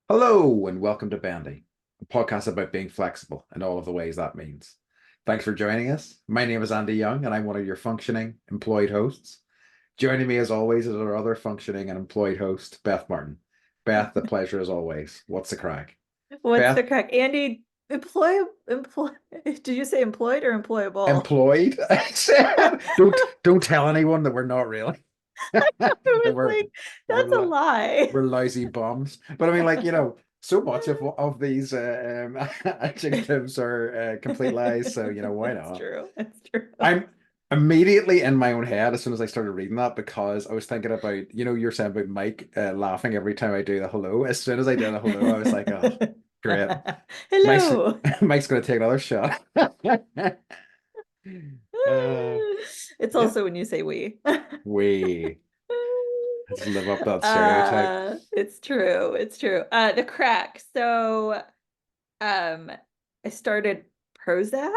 Hello and welcome to Bendy, a podcast about being flexible in all of the ways that means. Thanks for joining us. My name is Andy Young and I'm one of your functioning employed hosts. Joining me as always is our other functioning and employed host, Beth Martin. Beth, the pleasure as always. What's the crack? What's the Beth, crack? Andy, employ, did you say employed or employable? employed? Don't tell anyone that we're not really. I That was we're like, we're that's a lie. we're lousy bums. But I mean, so much of these adjectives are complete lies. So why It's not? true. It's true. I'm immediately in my own head as soon as I started reading that because I was thinking about you're saying about Mike laughing every time I do the hello. As soon as I did the hello, I was like, oh, great. Mike's Hello. Mike's gonna take another shot. uh, It's yeah, also when you say we. we let's live up that stereotype. It's true. It's true. The crack. So, um, I started Prozac.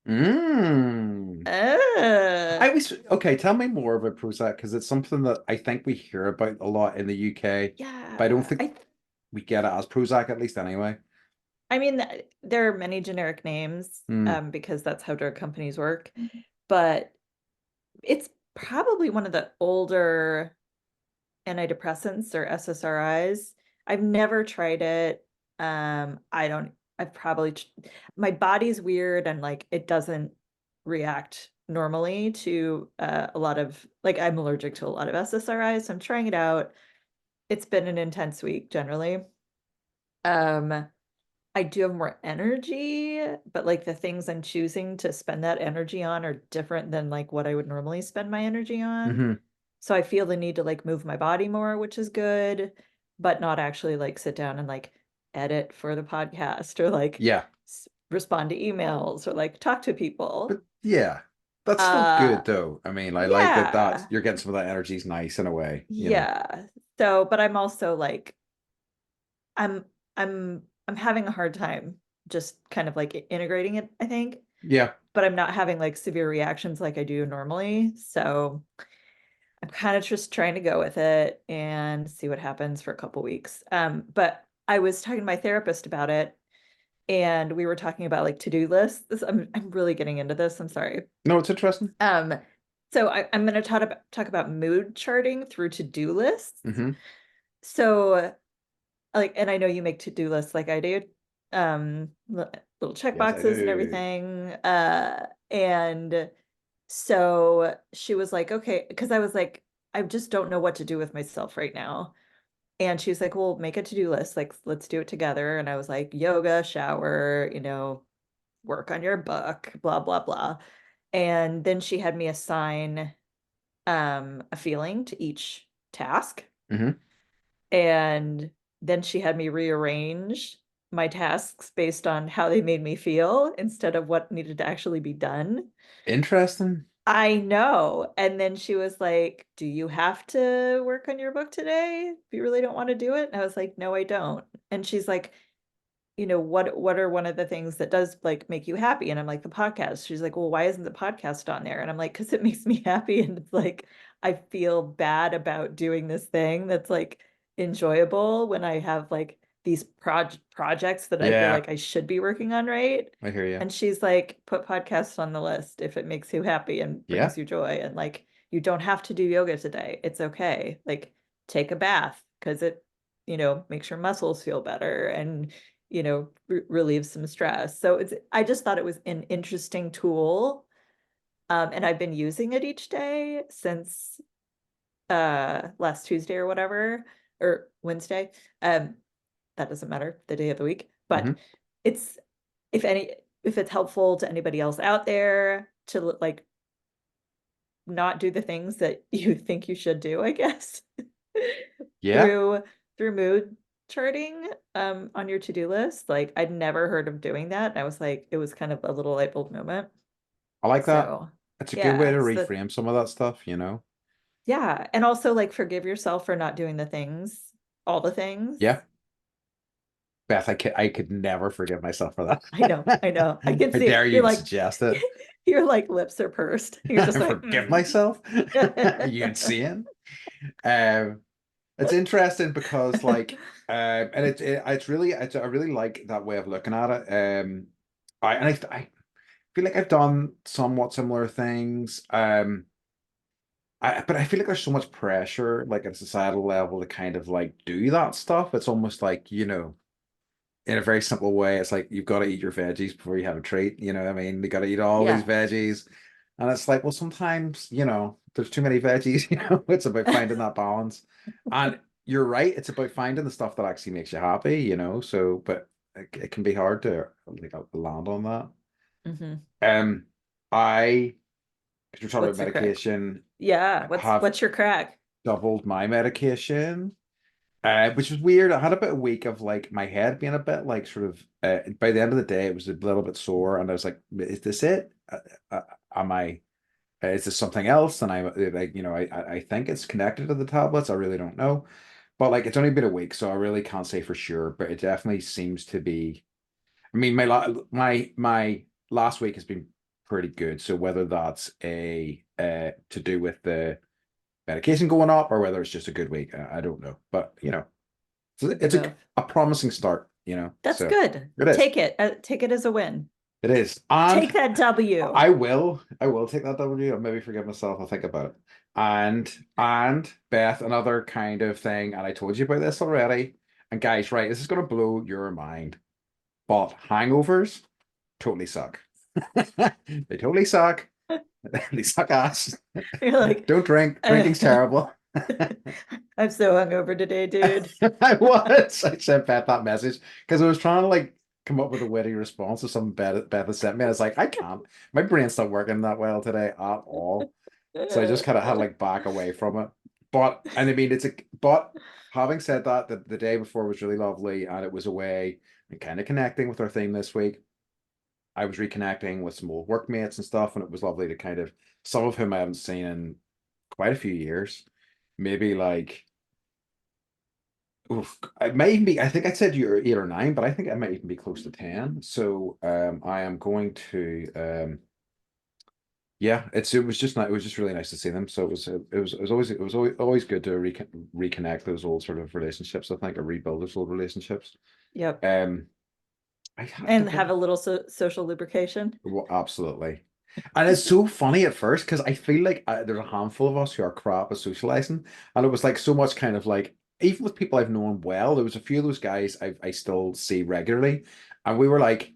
Mm. Uh, I was okay. Tell me more about Prozac because it's something that I think we hear about a lot in the UK, but I don't yeah. think we get it as Prozac at least anyway. I mean, there are many generic names, Mm. because that's how drug companies work, but it's probably one of the older antidepressants or SSRIs. I've never tried it. I don't, I've probably, my body's weird and like it doesn't react normally to a lot of, like, I'm allergic to a lot of SSRIs, so I'm trying it out. It's been an intense week generally. Um, I do have more energy, but like the things I'm choosing to spend that energy on are different than like what I would normally spend my energy on. Hmm. So I feel the need to like move my body more, which is good, but not actually like sit down and like edit for the podcast or like Yeah, respond to emails or like talk to but people. yeah, that's still Uh good though. I mean, I like that yeah. you're getting some of that energy's nice in a way. Yeah. So, but I'm also like I'm I'm having a hard time just kind of like integrating it, I think. Yeah, But I'm not having like severe reactions like I do normally. So I'm kind of just trying to go with it and see what happens for a couple weeks. But I was talking to my therapist about it and we were talking about like to-do lists. I'm really getting into this. I'm sorry. no, it's interesting. Um, so I'm going to talk about mood charting through to-do lists. Hmm. So like, and I know you make to-do lists like I do, little check Yes, I boxes and do. everything. And so she was like, okay, because I was like, I just don't know what to do with myself right now. And she was like, well, make a to-do list, like let's do it together. And I was like, yoga, shower, work on your book, blah, blah, blah. And then she had me assign a feeling to each task. Hmm. And then she had me rearrange my tasks based on how they made me feel instead of what needed to actually be done. Interesting. I know. And then she was like, do you have to work on your book today if you really don't want to do it? And I was like, no, I don't. And she's like, what are one of the things that does like make you happy? And I'm like, the podcast. She's like, well, why isn't the podcast on there? And I'm like, because it makes me happy. And it's like, I feel bad about doing this thing that's like enjoyable when I have like these projects that I feel Yeah, like I should be working on, right? I hear you. And she's like, put podcasts on the list if it makes you happy and Yeah, brings you joy. And like, you don't have to do yoga today. It's okay. Like, take a bath because it, makes your muscles feel better and relieves some stress. So I just thought it was an interesting tool. And I've been using it each day since last Tuesday or whatever, or Wednesday. Um, that doesn't matter, the day of the week. But hmm, it's if any if it's helpful to anybody else out there to like not do the things that you think you should do, I guess, yeah. through through mood charting on your to-do list. Like I'd never heard of doing that. And I was like, it was kind of a little light bulb moment. I like that. So It's a good way to yeah. So reframe some of that stuff. yeah. And also like forgive yourself for not doing the things, all the things. Yeah. Beth, I could never forgive myself for I know, that. I know. I can How see it. dare you You're even like, suggest it? your like lips are pursed. You're just like, Forgive myself? Are you insane? Um, It's interesting because like and it's really I really like that way of looking at it. I feel like I've done somewhat similar things. But I feel like there's so much pressure, like at a societal level, to kind of like do that stuff. It's almost like, in a very simple way, it's like you've got to eat your veggies before you have a treat. You know what I mean? You got to eat all these Yeah. veggies. And it's like, well, sometimes, there's too many veggies, it's about finding that balance. And you're right, it's about finding the stuff that actually makes you happy, so, but it can be hard to like land on that. Hmm. Um, I, because we're talking about What's your crack? medication, Yeah. have What's your crack? doubled my medication. Which was weird. I had a bit of week of like my head being a bit like sort of by the end of the day it was a little bit sore and I was like, is this it? Uh, am I is this something else? And I like, I think it's connected to the tablets. I really don't know. But like it's only been a week, so I really can't say for sure, but it definitely seems to be. I mean, my last week has been pretty good. So whether that's a to do with the medication going up or whether it's just a good week, I don't know. But so Could be it's a, both. a promising start, That's so good. it is. Take it. Take it as a win. It is. And Take that W. I will take that W. I'll maybe forgive myself. I'll think about it. And Beth, another kind of thing, and I told you about this already. And guys, right, this is gonna blow your mind. But hangovers totally suck. They totally suck. They suck ass. You're like, Don't drink. Drinking's terrible. I'm so hungover today, dude. I was. I sent Beth that message because I was trying to like come up with a witty response to something Beth had sent me. I was like, I can't. My brain's not working that well today at all. So I just kind of had to like back away from it. And I mean, but having said that, the day before was really lovely and it was a way and kind of connecting with our theme this week. I was reconnecting with some old workmates and stuff, and it was lovely to kind of some of whom I haven't seen in quite a few years. Maybe like oof, it might even be. I think I said you're 8 or 9, but I think I might even be close to 10. So I am going to yeah. It was just really nice to see them. So it was always good to reconnect those old sort of relationships. I think or rebuild those old relationships. Yep. Um, I have to And have put a little social lubrication. well, absolutely. And it's so funny at first because I feel like there's a handful of us who are crap at socializing, and it was like so much kind of like even with people I've known well, there was a few of those guys I still see regularly, and we were like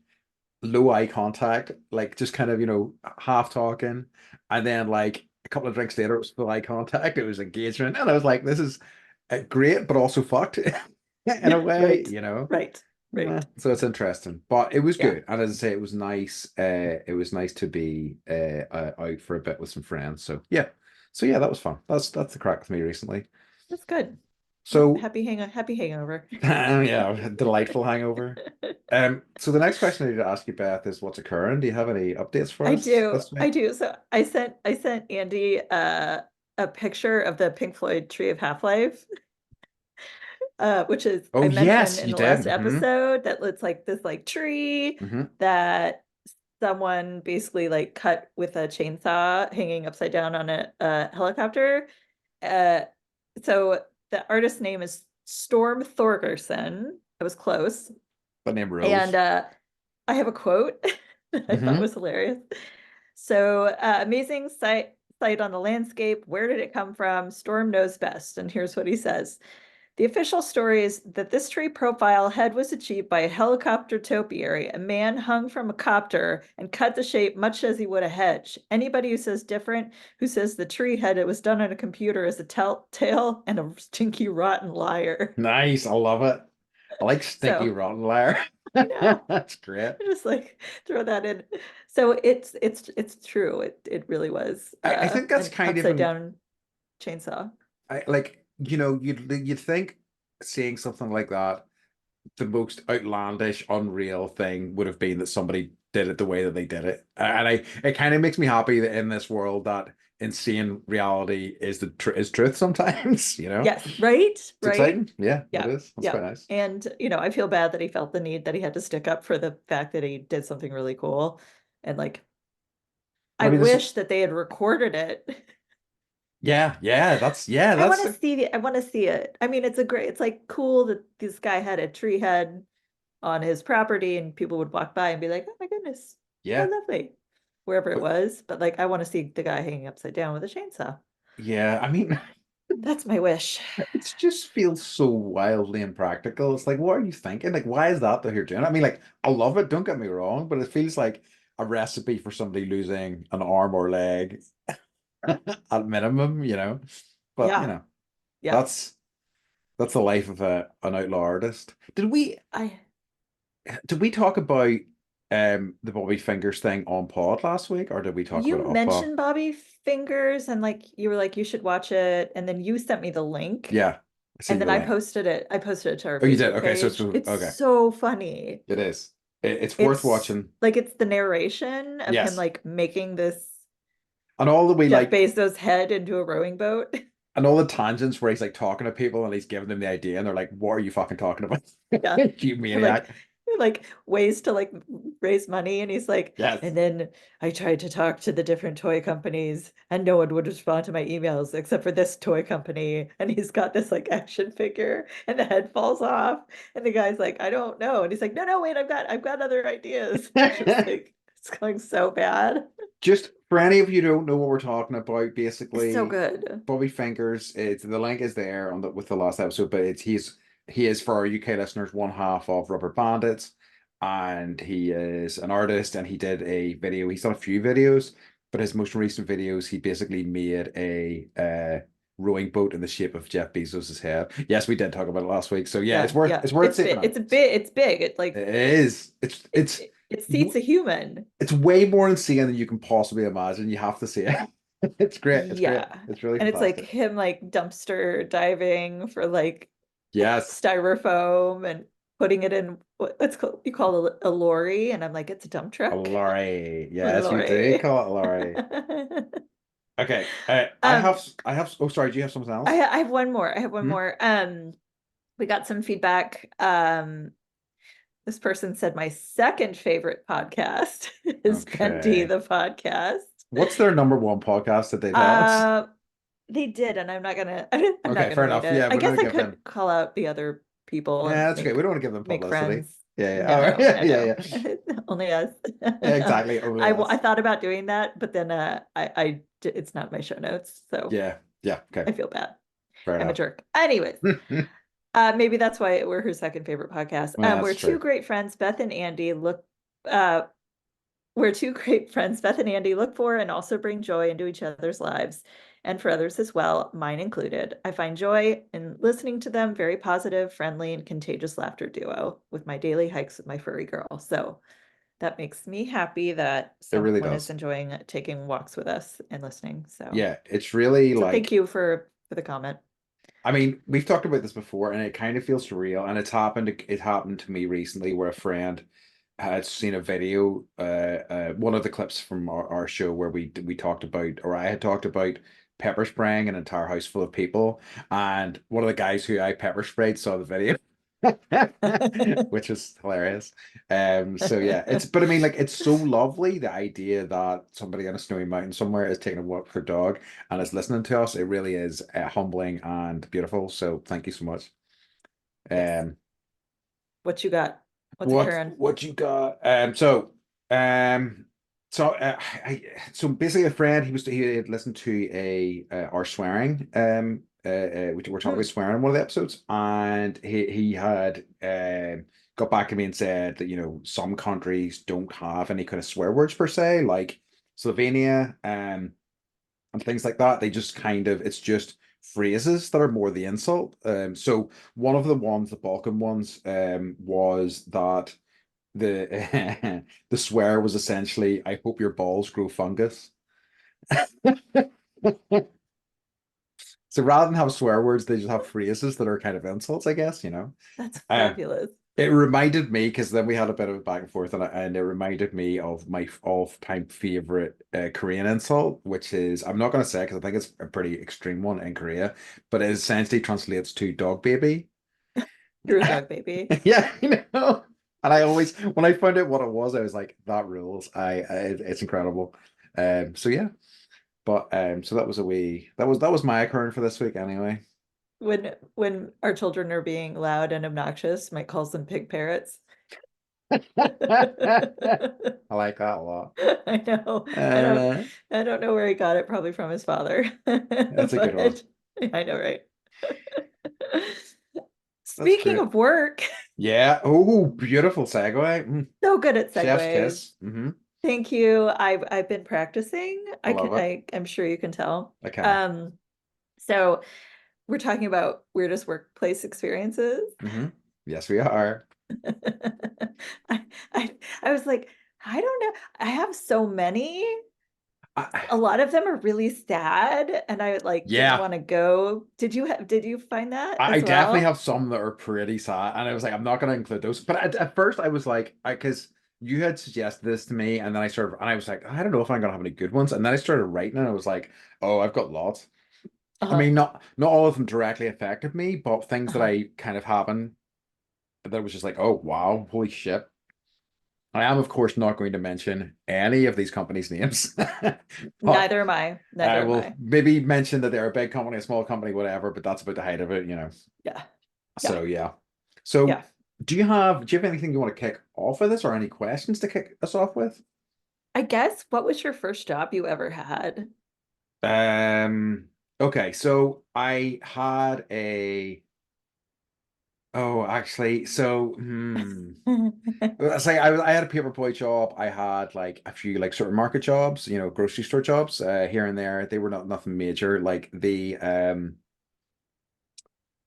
low eye contact, like just kind of half talking, and then like a couple of drinks later it was full eye contact, it was engagement, and I was like, this is great, but also fucked in a way, Right. Right. yeah, Right. so it's interesting, but it was Yeah. good, and as I say, it was nice. It was nice to be out for a bit with some friends. So yeah, that was fun. That's the crack with me recently. That's good. So Happy hangover. yeah, delightful hangover. So the next question I need to ask you, Beth, is what's occurring? Do you have any updates for I us do. this I week? do. So I sent Andy a picture of the Pink Floyd Tree of Half-Life, which is Oh I mentioned yes, in you the did. last episode that it's like this like tree Hmm. that someone basically like cut with a chainsaw hanging upside down on a helicopter. Uh, so the artist's name is Storm Thorgerson. I was close. The name And rules. I have a quote that I thought Hmm. was hilarious. So, amazing sight on the landscape. Where did it come from? Storm knows best. And here's what he says. The official story is that this tree profile head was achieved by a helicopter topiary. A man hung from a copter and cut the shape much as he would a hedge. Anybody who says different, who says the tree head it was done on a computer is a telltale and a stinky rotten liar. Nice, I love it. I like stinky So rotten liar. I know. That's great. Just like throw that in. So it's true. It really was I think that's an kind of upside an down chainsaw. I like you'd think seeing something like that, the most outlandish, unreal thing would have been that somebody did it the way that they did it. And it kind of makes me happy that in this world that insane reality is is truth sometimes, Yes, right? It's Right? exciting. Yeah, it Yeah. is. That's Yeah. quite nice. And I feel bad that he felt the need that he had to stick up for the fact that he did something really cool. And like I I mean, this wish that they had recorded it Yeah, I want that's to see it. I want to see it. I mean, it's like cool that this guy had a tree head on his property and people would walk by and be like, oh my goodness, how yeah. lovely, wherever it But was. But like, I want to see the guy hanging upside down with a chainsaw. yeah, I mean, That's my wish. it just feels so wildly impractical. It's like, what are you thinking? Like, why is that that you're doing? I mean, like, I love it, don't get me wrong, but it feels like a recipe for somebody losing an arm or leg at minimum, you know. But you Yeah. know, Yeah. that's that's the life of an outlaw artist. I Did we talk about the Bobby Fingers thing on pod last week, or did we talk about You it off pod? mentioned Bobby Fingers and like you were like, you should watch it. And then you sent me the link. Yeah, I And seen then the I link. posted it. I posted it to our Oh, you did? Facebook Okay, so page. It's okay. so funny. It is. It's worth It's watching. like it's the narration of him Yes. like making this And all the way Jeff like Bezos head into a rowing boat. and all the tangents where he's like talking to people and he's giving them the idea and they're like, what are you fucking talking about? Yeah. You Like maniac. ways to like raise money. And he's like, Yes. and then I tried to talk to the different toy companies and no one would respond to my emails except for this toy company. And he's got this like action figure and the head falls off. And the guy's like, I don't know. And he's like, no, wait, I've got other ideas. It's just like it's going so bad. Just for any of you who don't know what we're talking about, It's so basically good. Bobby Fingers, it's the link is there on the with the last episode, but he is for our UK listeners one half of Rubber Bandits, and he is an artist and he did a video. He's done a few videos, but his most recent videos, he basically made a rowing boat in the shape of Jeff Bezos's head. Yes, we did talk about it last week. So yeah, Yeah, yeah. it's worth It's seeking big. out. It's big. It like It is. it seats a human. It's way more insane than you can possibly imagine. You have to see it. It's great. It's great. Yeah. It's really And it's like fantastic. him like dumpster diving for like Yes. styrofoam and putting it in what's called you call a lorry. And I'm like, it's a dump A truck. lorry. A Yes, you do lorry. call it a lorry. Okay. Um, I have, oh, sorry. Do you have something I, else? I have one more. I have one Hmm? more. We got some feedback. This person said my second favorite podcast is Bendy Okay. the podcast. What's their number one podcast that they tell us? Uh, they did, and I'm not gonna I'm not Okay, gonna fair read enough. it. Yeah, I we don't guess want I to give them. could call out the other people Yeah, and that's okay. We don't want to give them make publicity. friends. Yeah, yeah. All right. No, Yeah, no, yeah, no. yeah. Only us. Yeah, exactly. Only I us. thought about doing that, but then it's not my show notes, so Yeah. Yeah. Okay. I feel bad. Fair I'm a enough. jerk. Anyways, Well, maybe that's why we're her second favorite podcast. that's We're two true. great friends, Beth and Andy. Uh, we're two great friends, Beth and Andy, look for and also bring joy into each other's lives and for others as well, mine included. I find joy in listening to them, very positive, friendly, and contagious laughter duo with my daily hikes with my furry girl. So that makes me happy that It really someone is does. enjoying taking walks with us and listening. So Yeah, it's really so thank like you for the comment. I mean, we've talked about this before, and it kind of feels surreal. And it happened to me recently where a friend had seen a video, one of the clips from our show where we talked about, or I had talked about pepper spraying an entire house full of people, and one of the guys who I pepper sprayed saw the video. Which is hilarious. So yeah, but I mean, like, it's so lovely the idea that somebody on a snowy mountain somewhere is taking a walk with their dog and is listening to us. It really is humbling and beautiful. So thank you so much. Yes. Um, What you got? What's occurring? what you got? Um, I so basically a friend he had listened to a our swearing we were talking about Hmm. swearing in one of the episodes, and he had got back to me and said that, you know, some countries don't have any kind of swear words per se, like Slovenia and things like that. They just kind of, it's just phrases that are more the insult. So one of the ones, the Balkan ones, was that the the swear was essentially, "I hope your balls grow fungus." So rather than have swear words, they just have phrases that are kind of insults, I guess, you know. That's Uh, fabulous. it reminded me, because then we had a bit of a back and forth, and it reminded me of my all-time favorite Korean insult, which is, I'm not going to say because I think it's a pretty extreme one in Korea, but it essentially translates to dog baby. You're a dog baby. Yeah, you know. And I always, when I found out what it was, I was like, that rules. It's incredible. So yeah. But so that was my occurrence for this week anyway. When our children are being loud and obnoxious, Mike calls them pig parrots. I like that a lot. I know. Uh, I don't know where he got it, probably from his father. that's a good one. But I know, right? That's Speaking great. of work, Yeah. Oh, beautiful segue. so good at Chef's segues. kiss. Hmm. Thank you. I've been practicing. I love it. I'm sure you can tell. I can. So we're talking about weirdest workplace experiences. Hmm. Yes, we are. I, I was like, I don't know. I have so many. A I, lot of them are really sad, and I like didn't yeah. want to go. Did you find that I as definitely well? have some that are pretty sad, and I was like, I'm not going to include those. But at first, I was like, because you had suggested this to me, and then and I was like, I don't know if I'm going to have any good ones. And then I started writing, and I was like, oh, I've got lots. I Uh-huh. mean, not all of them directly affected me, but things that Uh-huh. I kind of happened that was just like, oh wow, holy shit. I am, of course, not going to mention any of these companies' names, but Neither am I. I Neither am will I. maybe mention that they're a big company, a small company, whatever. But that's about the height of it, you know. Yeah. Yeah. So yeah. So Yeah. do you have anything you want to kick off with this, or any questions to kick us off with? I guess what was your first job you ever had? Okay, so I had a oh actually, so it's like I had a paper boy job. I had like a few like supermarket jobs, grocery store jobs, here and there. They were not nothing major. Like the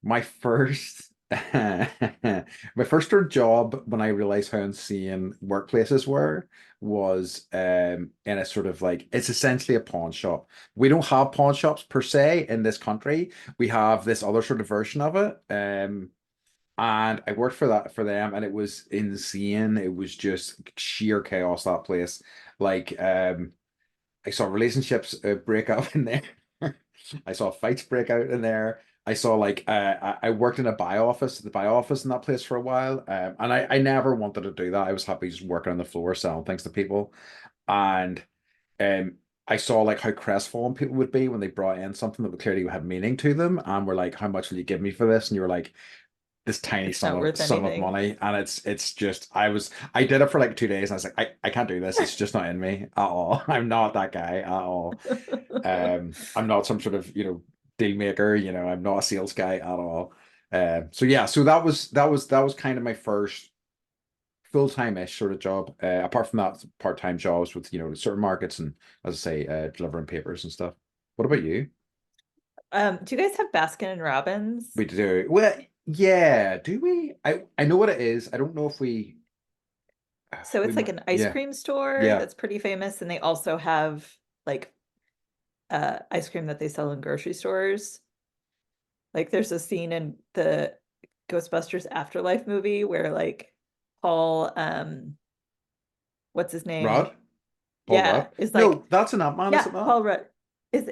my first my first sort of job when I realized how insane workplaces were was in a sort of like it's essentially a pawn shop. We don't have pawn shops per se in this country. We have this other sort of version of it. And I worked for them, and it was insane. It was just sheer chaos, that place. Like I saw relationships break up in there. I saw fights break out in there. I saw like I worked in a buy office, the buy office in that place for a while. And I never wanted to do that. I was happy just working on the floor selling things to people. And um I saw like how crestfallen people would be when they brought in something that would clearly have meaning to them, and were like, how much will you give me for this? And you were like, this tiny It's sum not of worth sum of anything. money. And it's just I did it for like 2 days, and I was like, I can't do this. It's just not in me at all. I'm not that guy at all. I'm not some sort of, deal maker, I'm not a sales guy at all. So yeah, so that was kind of my first full-time-ish sort of job. Apart from that, part-time jobs with, certain markets, and as I say, delivering papers and stuff. What about you? Do you guys have Baskin and Robbins? We do. Well, yeah, do we? I know what it is. I don't know if So we it's like might. an ice Yeah. cream store Yeah. that's pretty famous, and they also have like ice cream that they sell in grocery stores. Like there's a scene in the Ghostbusters Afterlife movie where like Paul, what's his name? Rod? Paul Yeah, Rudd? is like, No, that's an Ant-Man, is yeah, it not? Paul Rudd. Is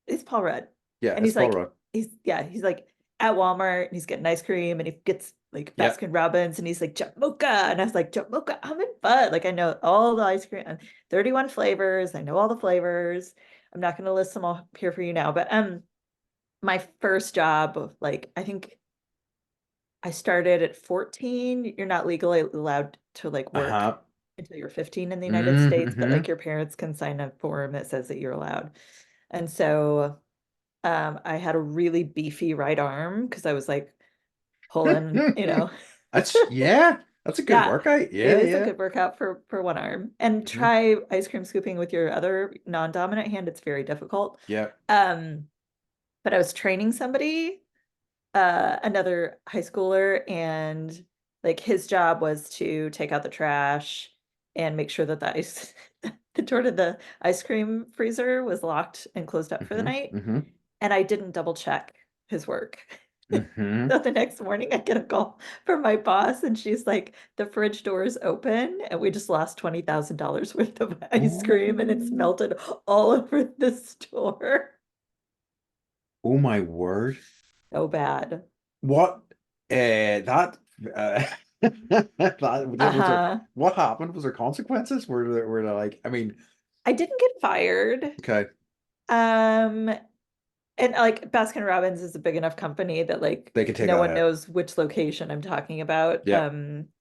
it's Paul Rudd. Yeah, And it's he's Paul like, Rudd. he's like at Walmart and he's getting ice cream and he gets like Yeah. Baskin Robbins and he's like jump mocha. And I was like, jump mocha, I'm in bud. Like I know all the ice cream and 31 flavors. I know all the flavors. I'm not gonna list them all here for you now, but my first job, like I think I started at 14. You're not legally allowed to like work Uh-huh. until you're 15 in the United States, but Mm-hmm. like your parents can sign a form that says that you're allowed. And so I had a really beefy right arm because I was like pulling, Yeah, that's a good yeah, workout. it Yeah, is a yeah. good workout for one arm. And Hmm. try ice cream scooping with your other non-dominant hand. It's very difficult. Yeah. Um, but I was training somebody, another high schooler, and like his job was to take out the trash and make sure that the ice the door to the ice cream freezer was locked and closed up for the Hmm. night. Hmm. And I didn't double check his work. Hmm. So the next morning I get a call from my boss and she's like, the fridge door is open and we just lost $20,000 worth of ice cream and it's Oh, melted all over the store. oh my word. So bad. What that that was there Uh-huh. what happened? Was there consequences? Were there like, I mean, I didn't get fired. okay. Um, and like Baskin Robbins is a big enough company that like They could take no that one hit. knows which location I'm talking about, Yeah,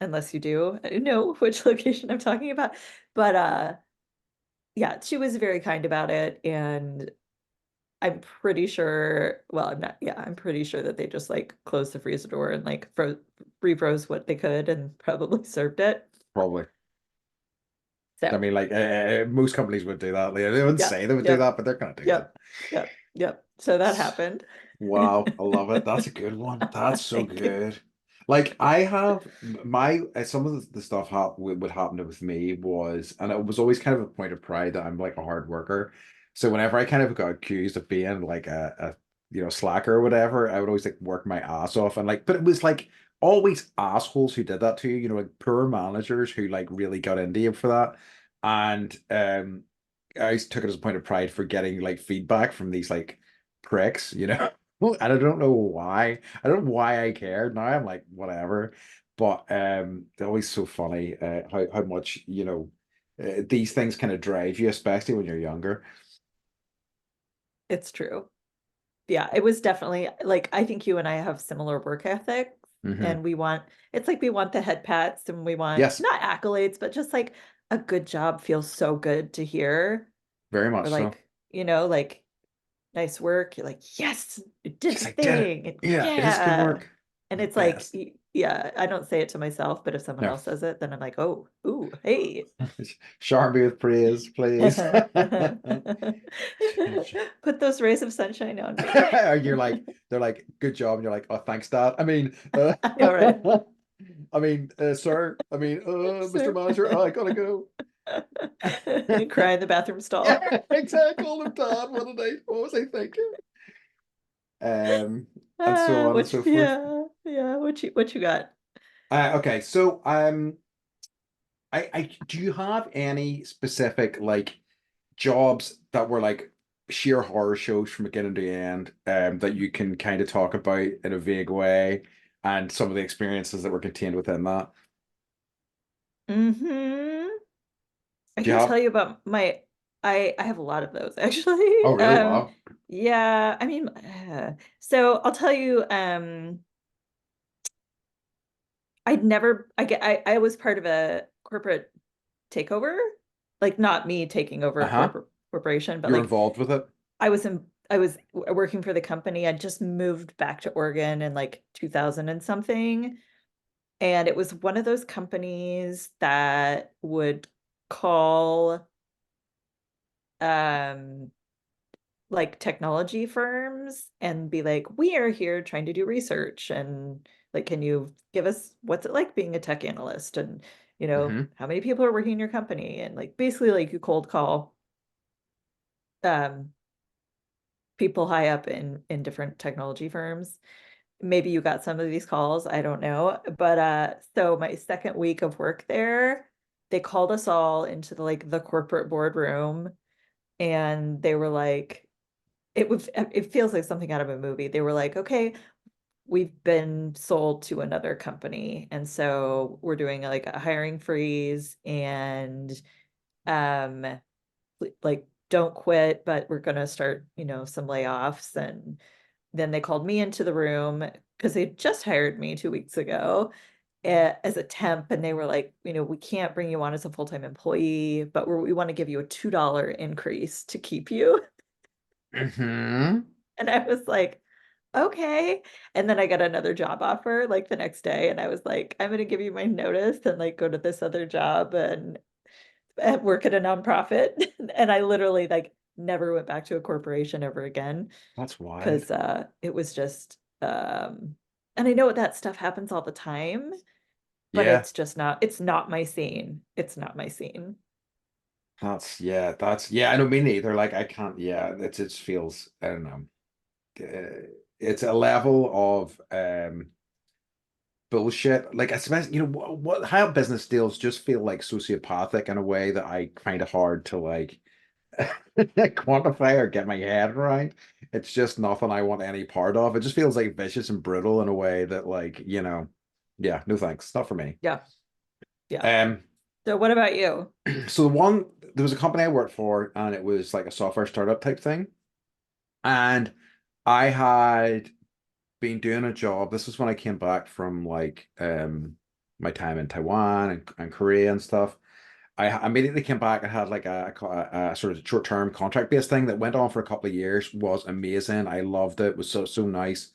unless you do know which location I'm talking about. But yeah, she was very kind about it, and I'm pretty sure, well, I'm not, yeah, I'm pretty sure that they just like closed the freezer door and like refroze what they could and probably served it. probably. I So, mean, like most companies would do that. They wouldn't yep, say they would do yep, that, but they're gonna do that. yep, yep, yep. So that happened. Wow, I love it. That's a good one. That's so Thank you. good. Like I have my some of the stuff would happen with me was, and it was always kind of a point of pride that I'm like a hard worker. So whenever I kind of got accused of being like a slacker or whatever, I would always like work my ass off and like, but it was like always assholes who did that to you, like poor managers who like really got into you for that. And I took it as a point of pride for getting like feedback from these like pricks, Well, and I don't know why. I don't know why I cared. Now I'm like, whatever. But they're always so funny how much, these things kind of drive you, especially when you're younger. It's true. Yeah, it was definitely like I think you and I have similar work ethics, Hmm. and it's like we want the head pats and we want Yes, not accolades, but just like a good job feels so good to hear. very Or much so. like, like nice work. You're like, yes, you did Yes, the I did it. thing. And Yeah, it is good yeah. work. And The it's like, best. yeah, I don't say it to myself, but if someone No. else says it, then I'm like, oh, ooh, hey. Charm me with praise, please. Put those rays of sunshine on me. They're like, good job. And you're like, oh, thanks, Dad. I mean, I know, right? sir. Mr. Sir. Manager, I gotta go. Cry in the bathroom stall. Yeah, exactly. Call him Dad. What was I thinking? And so on and so forth. Yeah, yeah. What you got? Okay, so I do you have any specific like jobs that were like sheer horror shows from beginning to end, that you can kind of talk about in a vague way, and some of the experiences that were contained within that? Hmm. I Do you can have? tell you about I have a lot of those actually. Oh, really? Wow. Yeah, I mean, so I'll tell you, I was part of a corporate takeover, like not me taking over a Uh-huh. corporation, but You're like involved with it? I was working for the company. I just moved back to Oregon in like 2000 and something. And it was one of those companies that would call um like technology firms and be like, we are here trying to do research, and like, can you give us what's it like being a tech analyst, and Hmm. how many people are working in your company, and like basically like you cold call um people high up in different technology firms. Maybe you got some of these calls, I don't know. But so my second week of work there, they called us all into the corporate boardroom, and they were like, it feels like something out of a movie. They were like, okay, we've been sold to another company, and so we're doing like a hiring freeze, and um like don't quit, but we're gonna start, some layoffs. And then they called me into the room because they just hired me 2 weeks ago, as a temp, and they were like, we can't bring you on as a full-time employee, but we want to give you a $2 increase to keep you. Hmm. And I was like, okay. And then I got another job offer like the next day, and I was like, I'm gonna give you my notice and like go to this other job and work at a nonprofit. And I literally like never went back to a corporation ever again, That's wild. because it was just and I know that stuff happens all the time, but Yeah. it's not my scene. It's not my scene. That's I don't mean either. Like I can't, yeah, it just feels, I don't know. It's a level of bullshit. Like especially, how business deals just feel like sociopathic in a way that I find it hard to like quantify or get my head around. It's just nothing I want any part of. It just feels like vicious and brutal in a way that like, yeah, no thanks. Not for me. Yeah. Yeah. Um, So what about you? So there was a company I worked for, and it was like a software startup type thing. And I had been doing a job. This was when I came back from like my time in Taiwan and Korea and stuff. I immediately came back and had like a sort of short-term contract-based thing that went on for a couple of years, was amazing. I loved it. It was so nice.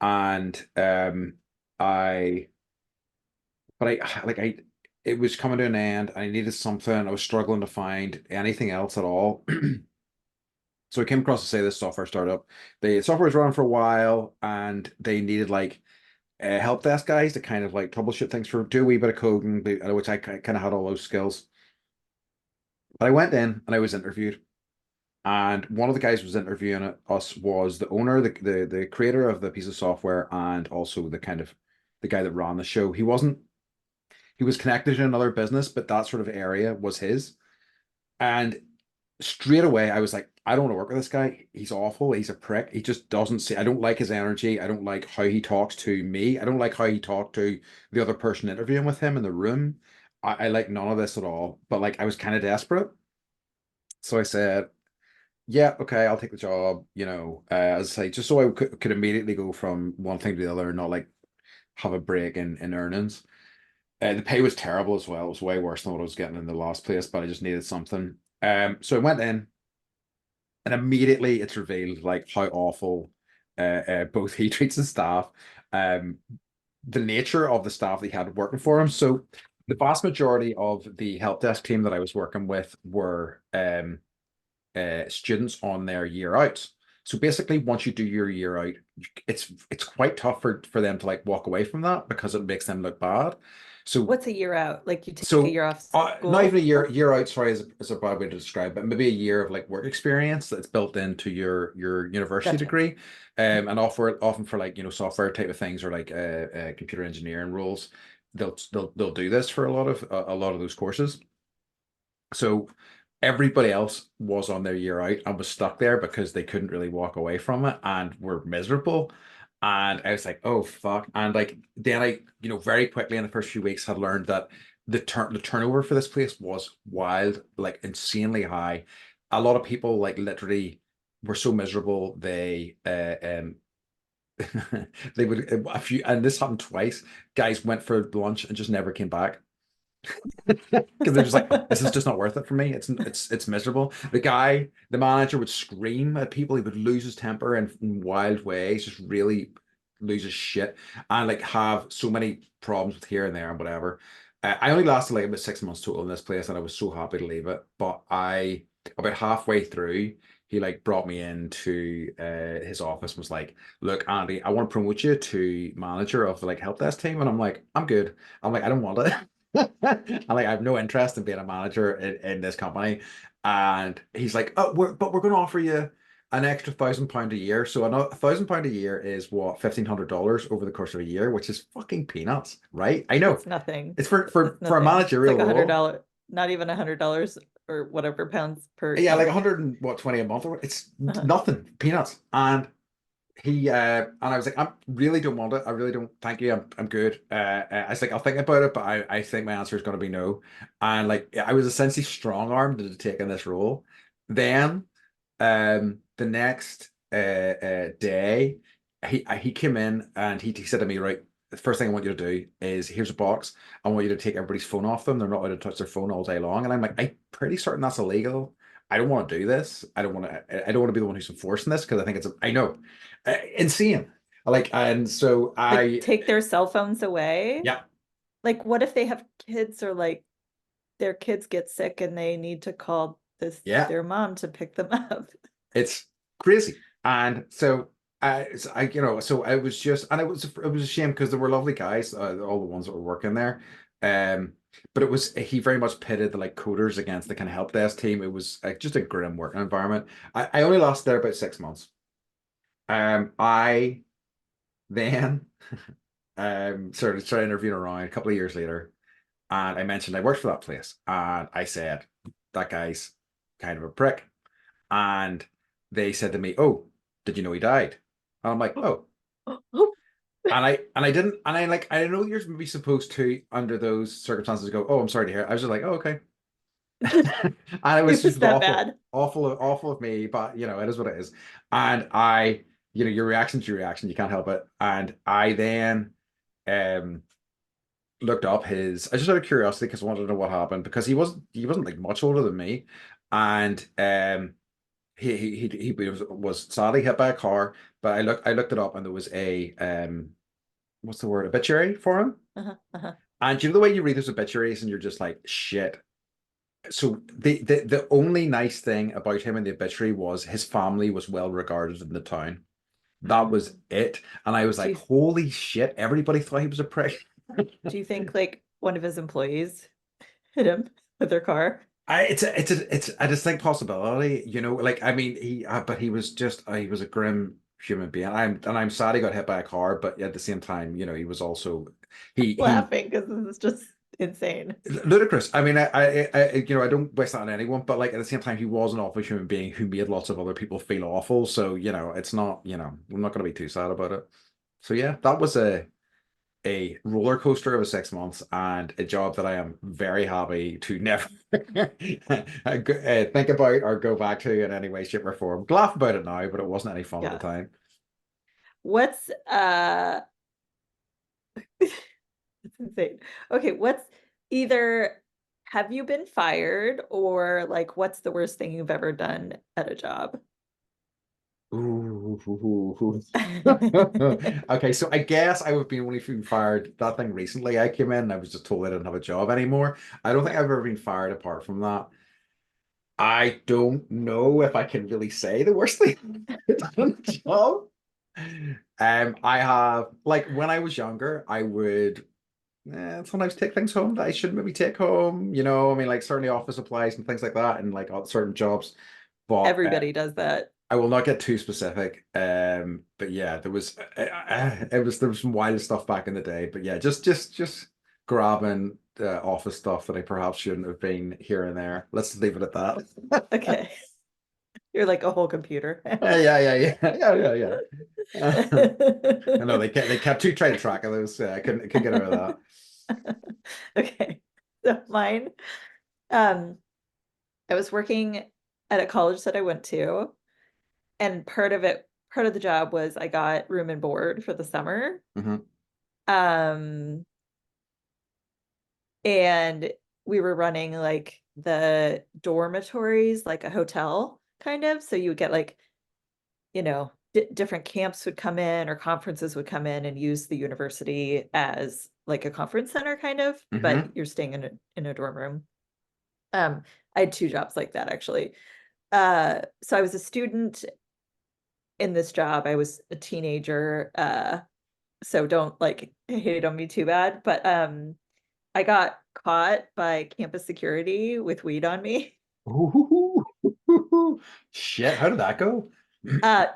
And I but I like I it was coming to an end. I needed something. I was struggling to find anything else at all. So I came across to say this software startup. The software was running for a while, and they needed like help desk guys to kind of like troubleshoot things, for do a wee bit of coding, which I kind of had all those skills. But I went in and I was interviewed, and one of the guys who was interviewing us was the owner, the creator of the piece of software, and also the kind of the guy that ran the show. He was connected to another business, but that sort of area was his. And straight away, I was like, I don't want to work with this guy. He's awful. He's a prick. He just doesn't see. I don't like his energy. I don't like how he talks to me. I don't like how he talked to the other person interviewing with him in the room. I like none of this at all. But like, I was kind of desperate. So I said, yeah, okay, I'll take the job, as I say, just so I could immediately go from one thing to the other and not like have a break in earnings. The pay was terrible as well. It was way worse than what I was getting in the last place, but I just needed something. So I went in, and immediately it's revealed like how awful both he treats his staff, um, the nature of the staff that he had working for him. So the vast majority of the help desk team that I was working with were students on their year out. So basically, once you do your year out, it's quite tough for them to like walk away from that because it makes them look bad. So What's a year out? Like you take a so year off not even school? a year out, sorry, is a bad way to describe it. Maybe a year of like work experience that's built into your university Gotcha. degree, and often for like software type of things, or like computer engineering roles, they'll do this for a lot of those courses. So everybody else was on their year out and was stuck there because they couldn't really walk away from it and were miserable. And I was like, oh fuck. And like then I, very quickly in the first few weeks had learned that the turnover for this place was wild, like insanely high. A lot of people like literally were so miserable they would a few, and this happened twice. Guys went for lunch and just never came back. Because they're just like, this is just not worth it for me. It's miserable. The manager would scream at people. He would lose his temper in wild ways, just really lose his shit, and like have so many problems with here and there and whatever. I only lasted like about 6 months total in this place, and I was so happy to leave it. But about halfway through, he like brought me into his office and was like, "Look, Andy, I want to promote you to manager of the like help desk team." And I'm like, "I'm good." I'm like, "I don't want it." I like I have no interest in being a manager in this company. And he's like, oh, we're going to offer you an extra £1,000 a year. So another £1,000 a year is what, $1,500 over the course of a year, which is fucking peanuts, right? I know That's nothing. it's for That's for a nothing. It's managerial like a hundred role. dollar, not even $100 or whatever pounds per Yeah, like month. 100 and what 20 a month, or it's Uh-huh. nothing, peanuts. And I was like, I really don't want it. I really don't. Thank you. I'm good. I was like, I'll think about it, but I think my answer is going to be no. And like, I was essentially strong armed into taking this role. Then, the next day, he came in and he said to me, right, the first thing I want you to do is here's a box. I want you to take everybody's phone off them. They're not allowed to touch their phone all day long. And I'm like, I'm pretty certain that's illegal. I don't want to do this. I don't want to be the one who's enforcing this because I think I know, insane. Like, and so Like take their cell phones away. yeah, Like what if they have kids or like their kids get sick and they need to call yeah, their mom to pick them up? it's crazy. And so so I was just, and it was a shame because there were lovely guys, all the ones that were working there. Um, but he very much pitted the like coders against the kind of help desk team. It was just a grim working environment. I only lasted there about 6 months. I then started interviewing around a couple of years later, and I mentioned I worked for that place, and I said that guy's kind of a prick, and they said to me, "Oh, did you know he died?" And I'm like, "Oh, and I didn't, and I like, I know you're maybe supposed to under those circumstances go, oh, I'm sorry to hear. I was just like, oh, okay. And it was It was just that awful, bad. awful of me, but you know, it is what it is. And I, you know, your reaction's your reaction, you can't help it. And I then um looked up his, I just out of curiosity because I wanted to know what happened because he wasn't like much older than me. And he was sadly hit by a car, but I looked it up and there was a what's the word, obituary for him. Uh-huh, uh-huh. And you know the way you read those obituaries and you're just like, shit. So the only nice thing about him in the obituary was his family was well regarded in the town. That was Mm. it. And I was Do like, you holy shit, everybody thought he was a prick. do you think like one of his employees hit him with their car? It's a distinct possibility, you know. Like I mean, but he was just he was a grim human being. I'm sad he got hit by a car, but at the same time, you know, he was also he Laughing because this is just insane. ludicrous. I mean, you know, I don't wish that on anyone, but like at the same time, he was an awful human being who made lots of other people feel awful. So, you know, it's not, you know, I'm not going to be too sad about it. So yeah, that was a roller coaster of a 6 months and a job that I am very happy to never think about or go back to in any way, shape, or form. Laugh about it now, but it wasn't any fun at the Yeah. time. What's it's insane. Okay, what's either have you been fired or like what's the worst thing you've ever done at a job? Ooh. Okay, so I guess I would be only been fired that thing recently. I came in and I was just told I didn't have a job anymore. I don't think I've ever been fired apart from that. I don't know if I can really say the worst thing I've done on the job. I have like when I was younger, I would sometimes take things home that I shouldn't maybe take home. You know, I mean, like certainly office supplies and things like that, and like certain jobs. But Everybody does that. I will not get too specific. But yeah, there was some wild stuff back in the day. But yeah, just grabbing office stuff that I perhaps shouldn't have been here and there. Let's leave it at that. Okay. You're like a whole computer. Yeah. I know they kept too trying to track of those. I couldn't get over that. Okay. So mine, um, I was working at a college that I went to, and part of the job was I got room and board for the summer. Hmm. Um, and we were running like the dormitories, like a hotel kind of. So you would get like, you know, different camps would come in or conferences would come in and use the university as like a conference center kind of, but Hmm. you're staying in a dorm room. I had two jobs like that actually. So I was a student in this job. I was a teenager. So don't like hate on me too bad, but I got caught by campus security with weed on me. Ooh. Shit, how did that go?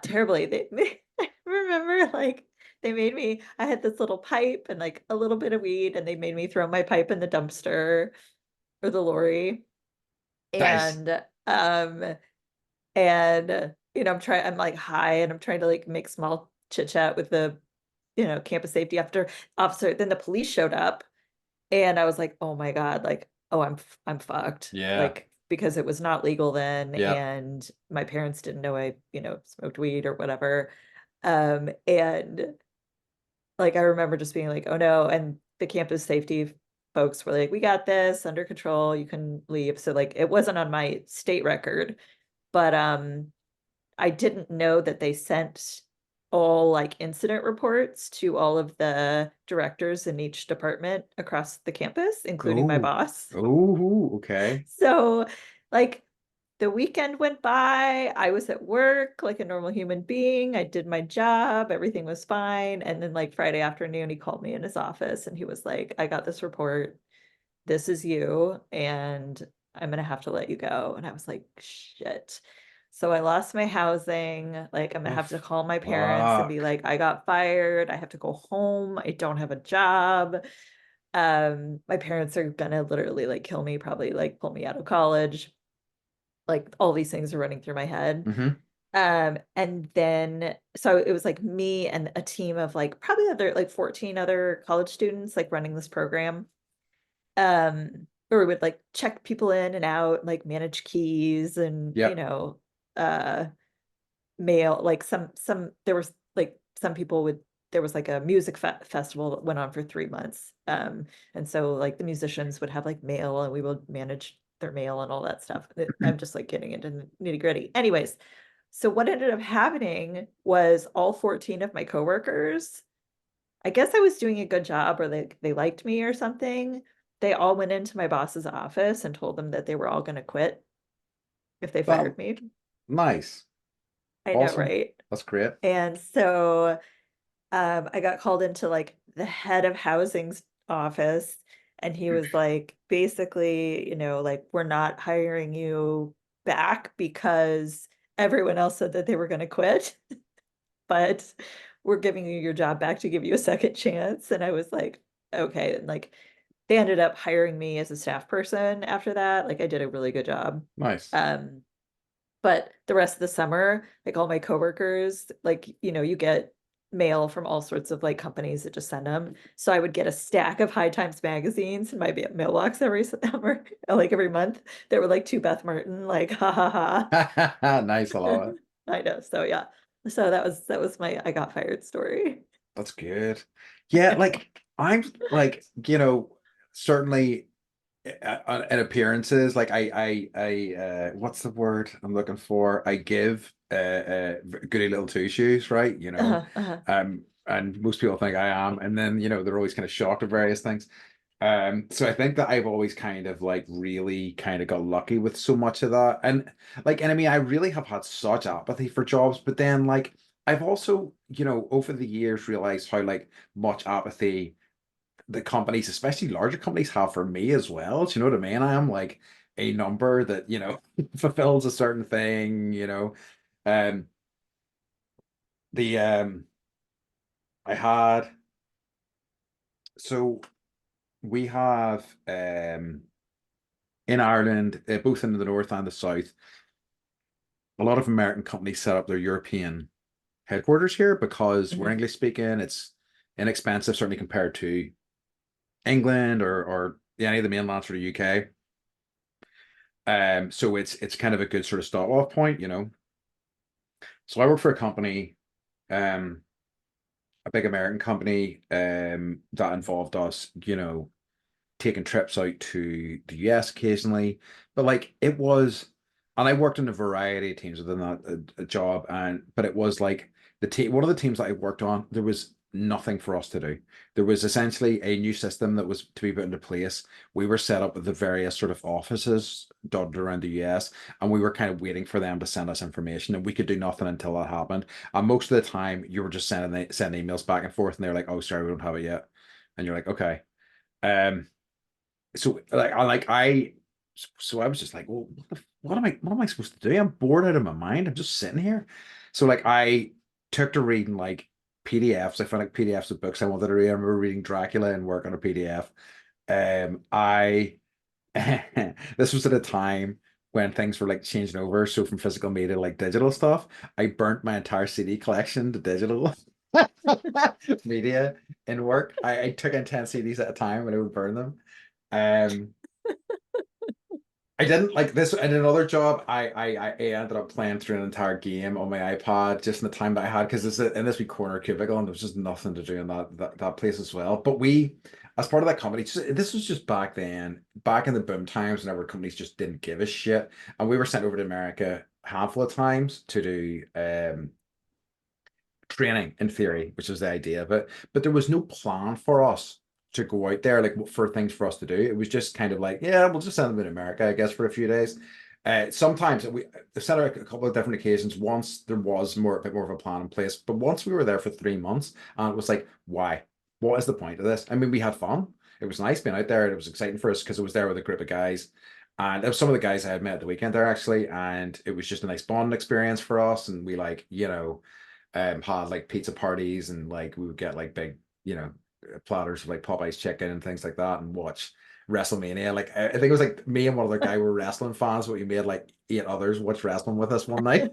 Terribly. I remember like they made me, I had this little pipe and like a little bit of weed, and they made me throw my pipe in the dumpster or the lorry. Nice. And um you know, I'm like high and I'm trying to like make small chit chat with the, you know, campus safety after officer. Then the police showed up. And I was like, "Oh my God, like, oh, I'm fucked." Yeah. Like, because it was not legal then, Yeah. and my parents didn't know I, you know, smoked weed or whatever. And like I remember just being like, "Oh no." And the campus safety folks were like, "We got this under control. You can leave." So like it wasn't on my state record, but I didn't know that they sent all like incident reports to all of the directors in each department across the campus, including my Oh. boss. Oh, okay. So, like, the weekend went by, I was at work like a normal human being. I did my job, everything was fine. And then, like, Friday afternoon, he called me in his office and he was like, I got this report. This is you, and I'm gonna have to let you go. And I was like, shit. So I lost my housing. Like, I'm gonna Oh, have to call my parents and be fuck. like, I got fired. I have to go home. I don't have a job. My parents are gonna literally like kill me, probably like pull me out of college. Like all these things are running through my head. Hmm. And then so it was like me and a team of like probably other like 14 other college students like running this program. Where we would like check people in and out, like manage keys and, Yep. uh mail, like some there was like some people would there was like a music festival that went on for 3 months. And so like the musicians would have like mail and we would manage their mail and all that stuff. I'm just like getting into the nitty gritty. Anyways, so what ended up happening was all 14 of my coworkers, I guess I was doing a good job or they liked me or something. They all went into my boss's office and told them that they were all going to quit if they Well, fired me. nice. I know, Awesome. right? That's great. And so I got called into like the head of housing's office, and he was like, basically, like, we're not hiring you back because everyone else said that they were going to quit, but we're giving you your job back to give you a second chance. And I was like, okay. And like, they ended up hiring me as a staff person after that. Like, I did a really good job. Nice. Um, but the rest of the summer, like all my coworkers, like, you get mail from all sorts of like companies that just send them. So I would get a stack of High Times magazines in my mailbox every summer, like every month. There were like two Beth Martin, like ha ha Nice. I ha. love it. I know. So yeah. So that was my I got fired story. That's good. Yeah, like I'm like, certainly in appearances, like what's the word I'm looking for? I give goody little two shoes, right? Uh-huh, uh-huh. And most people think I am, and then they're always kind of shocked at various things. So I think that I've always kind of like really kind of got lucky with so much of that. And I mean, I really have had such apathy for jobs, but then like I've also, over the years realized how like much apathy the companies, especially larger companies, have for me as well. Do you know what I mean? I am like a number that, fulfills a. Um the I had so we have in Ireland, both in the north and the south, a lot of American companies set up their European headquarters here because we're Mhm. English speaking. It's inexpensive, certainly compared to England or any of the mainlands or the UK. So it's kind of a good sort of start off point. So I work for a company, um, a big American company, that involved us, taking trips out to the US occasionally. But like it was, and I worked in a variety of teams within that job, but it was like one of the teams that I worked on, there was nothing for us to do. There was essentially a new system that was to be put into place. We were set up with the various sort of offices dotted around the US, and we were kind of waiting for them to send us information, and we could do nothing until that happened. And most of the time, you were just sending emails back and forth, and they're like, "Oh, sorry, we don't have it yet," and you're like, "Okay." Um, so I was just like, well, what am I supposed to do? I'm bored out of my mind. I'm just sitting here. So like I took to reading like PDFs. I found like PDFs of books I wanted to read. I remember reading Dracula and work on a PDF. I this was at a time when things were like changing over. So from physical media to like digital stuff, I burnt my entire CD collection to digital media in work. I took in 10 CDs at a time and I would burn them. Um, I didn't like this in another job. I ended up playing through an entire game on my iPad just in the time that I had because this is in this wee corner cubicle and there was just nothing to do in that place as well. But we, as part of that company, this was just back then, back in the boom times whenever companies just didn't give a shit, and we were sent over to America a handful of times to do training in theory, which was the idea of it. But there was no plan for us to go out there, like for things for us to do. It was just kind of like, yeah, we'll just send them in America, I guess, for a few days. Sometimes we sent out a couple of different occasions. Once there was a bit more of a plan in place, but once we were there for 3 months, and it was like, why? What is the point of this? I mean, we had fun. It was nice being out there, and it was exciting for us because it was there with a group of guys. And it was some of the guys I had met at the weekend there actually, and it was just a nice bonding experience for us. And we like, had like pizza parties and like we would get like big, platters of like Popeye's chicken and things like that and watch. WrestleMania. Like I think it was like me and one other guy were wrestling fans, but we made like 8 others watch wrestling with us one night.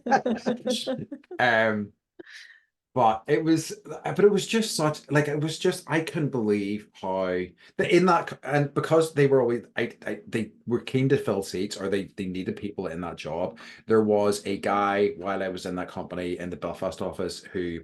Um, but it was just such like it was just I couldn't believe how in that and because they were always they were keen to fill seats or they needed people in that job. There was a guy while I was in that company in the Belfast office who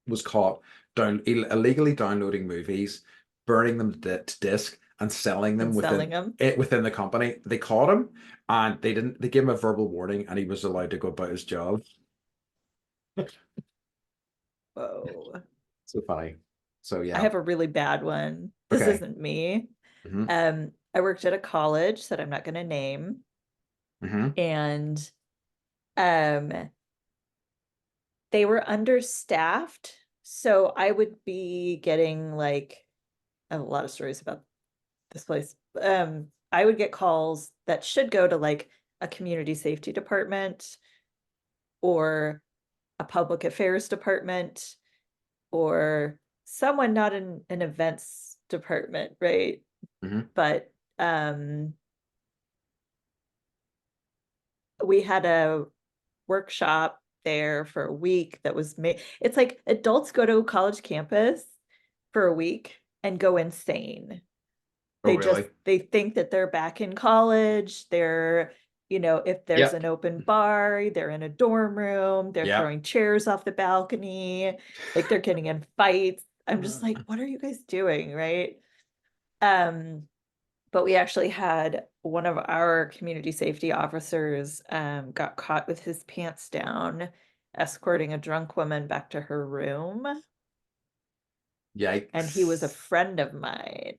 was caught illegally downloading movies, burning them to disc, and selling them And selling them. within the company. They caught him, and they gave him a verbal warning, and he was allowed to go about his job. Whoa. So funny. So I yeah. have a really bad one. This Okay. isn't me. Hmm. I worked at a college that I'm not going to name, Hmm. and um, they were understaffed. So I would be getting like, I have a lot of stories about this place. I would get calls that should go to like a community safety department or a public affairs department or someone not in an events department, right? Hmm. But we had a workshop there for a week that was made. It's like adults go to a college campus for a week and go insane. Oh really? They think that they're back in college. They're, if there's Yep. an open bar, they're in a dorm room, they're Yep. throwing chairs off the balcony, like they're getting in fights. I'm just like, what are you guys doing, right? Um, but we actually had one of our community safety officers got caught with his pants down, escorting a drunk woman back to her room. And he was a Yikes. friend of mine.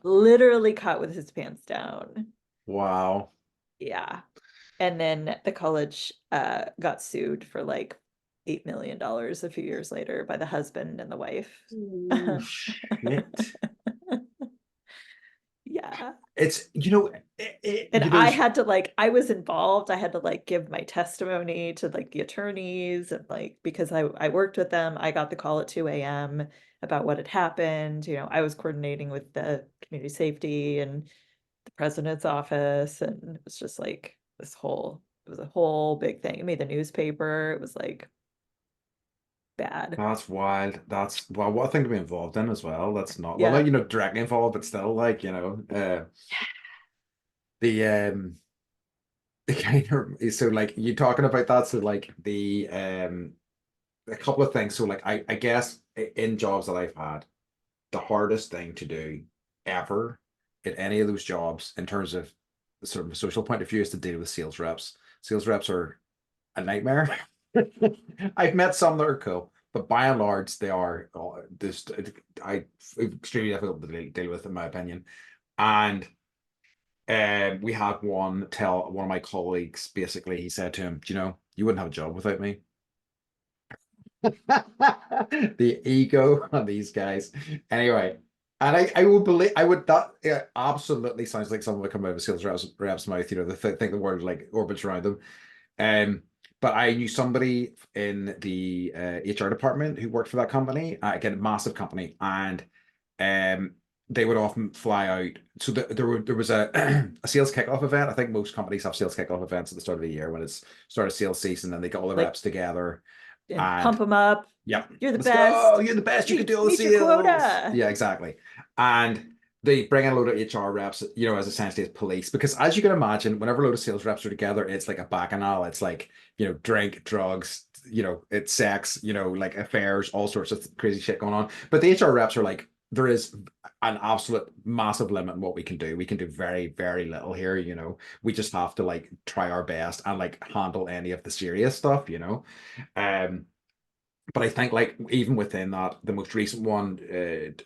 Literally caught with his pants down. Wow. Yeah. And then the college got sued for like $8 million a few years later by the husband and the wife. Oh shit. Yeah. It's And I there's had to like, I was involved. I had to like give my testimony to like the attorneys and like because I worked with them, I got the call at 2 a.m. about what had happened. I was coordinating with the community safety and the president's office, and it was just like it was a whole big thing. It made the newspaper. It was like bad. That's wild. That's well, what a thing to be involved in as well. That's not well, not Yeah. directly involved, but still like, the the kind of so like you talking about that. So like the a couple of things. So like I guess in jobs that I've had, the hardest thing to do ever in any of those jobs in terms of sort of a social point of view is to deal with sales reps. Sales reps are a nightmare. I've met some that are cool, but by and large, they are just extremely difficult to deal with, in my opinion. And we had one tell one of my colleagues basically, he said to him, "Do you know, you wouldn't have a job without me." The ego on these guys. Anyway, and I would believe I would that yeah, absolutely sounds like someone would come out of a sales rep's mouth. They think the world like orbits around them. But I knew somebody in the HR department who worked for that company, again, a massive company, and um, they would often fly out. So there was a a sales kickoff event. I think most companies have sales kickoff events at the start of the year when it's start of sales season, and they get all the Like, reps together. and And pump them up. yep, You're the let's go. best. You're the best. You can do all the Meet your sales. quota. Yeah, exactly. And they bring in a load of HR reps, as essentially as police. Because as you can imagine, whenever a load of sales reps are together, it's like a bacchanal. It's like, drink, drugs, it's sex, like affairs, all sorts of crazy shit going on. But the HR reps are like, there is an absolute massive limit in what we can do. We can do very, very little here. We just have to like try our best and like handle any of the serious stuff. Um, but I think like even within that, the most recent one,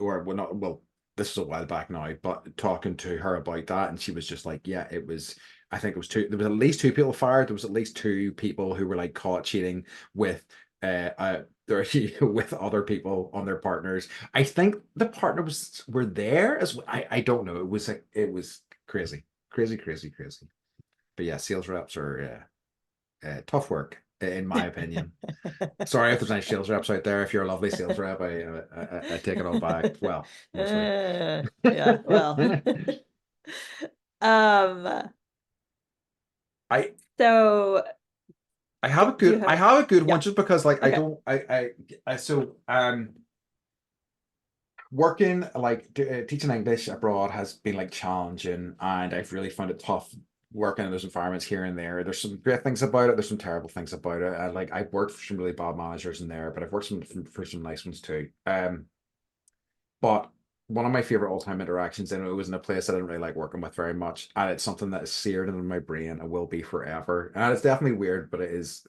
or well, not well, this was a while back now, but talking to her about that, and she was just like, yeah, it was. I think it was two. There was at least two people fired. There was at least two people who were like caught cheating with, with other people on their partners. I think the partner were there as well. I don't know. It was crazy, crazy, crazy, crazy. But yeah, sales reps are tough work. in my opinion. Sorry if there's any sales reps out there. If you're a lovely sales rep, I take it all back. Well, mostly. Yeah, well. Um, I so do you I have, have a good one yeah, just because like I okay. don't I so working like teaching English abroad has been like challenging, and I've really found it tough working in those environments here and there. There's some great things about it. There's some terrible things about it. Like I've worked for some really bad managers in there, but I've worked for some nice ones too. But one of my favorite all-time interactions, and it was in a place I didn't really like working with very much, and it's something that is seared into my brain and will be forever. And it's definitely weird, but it is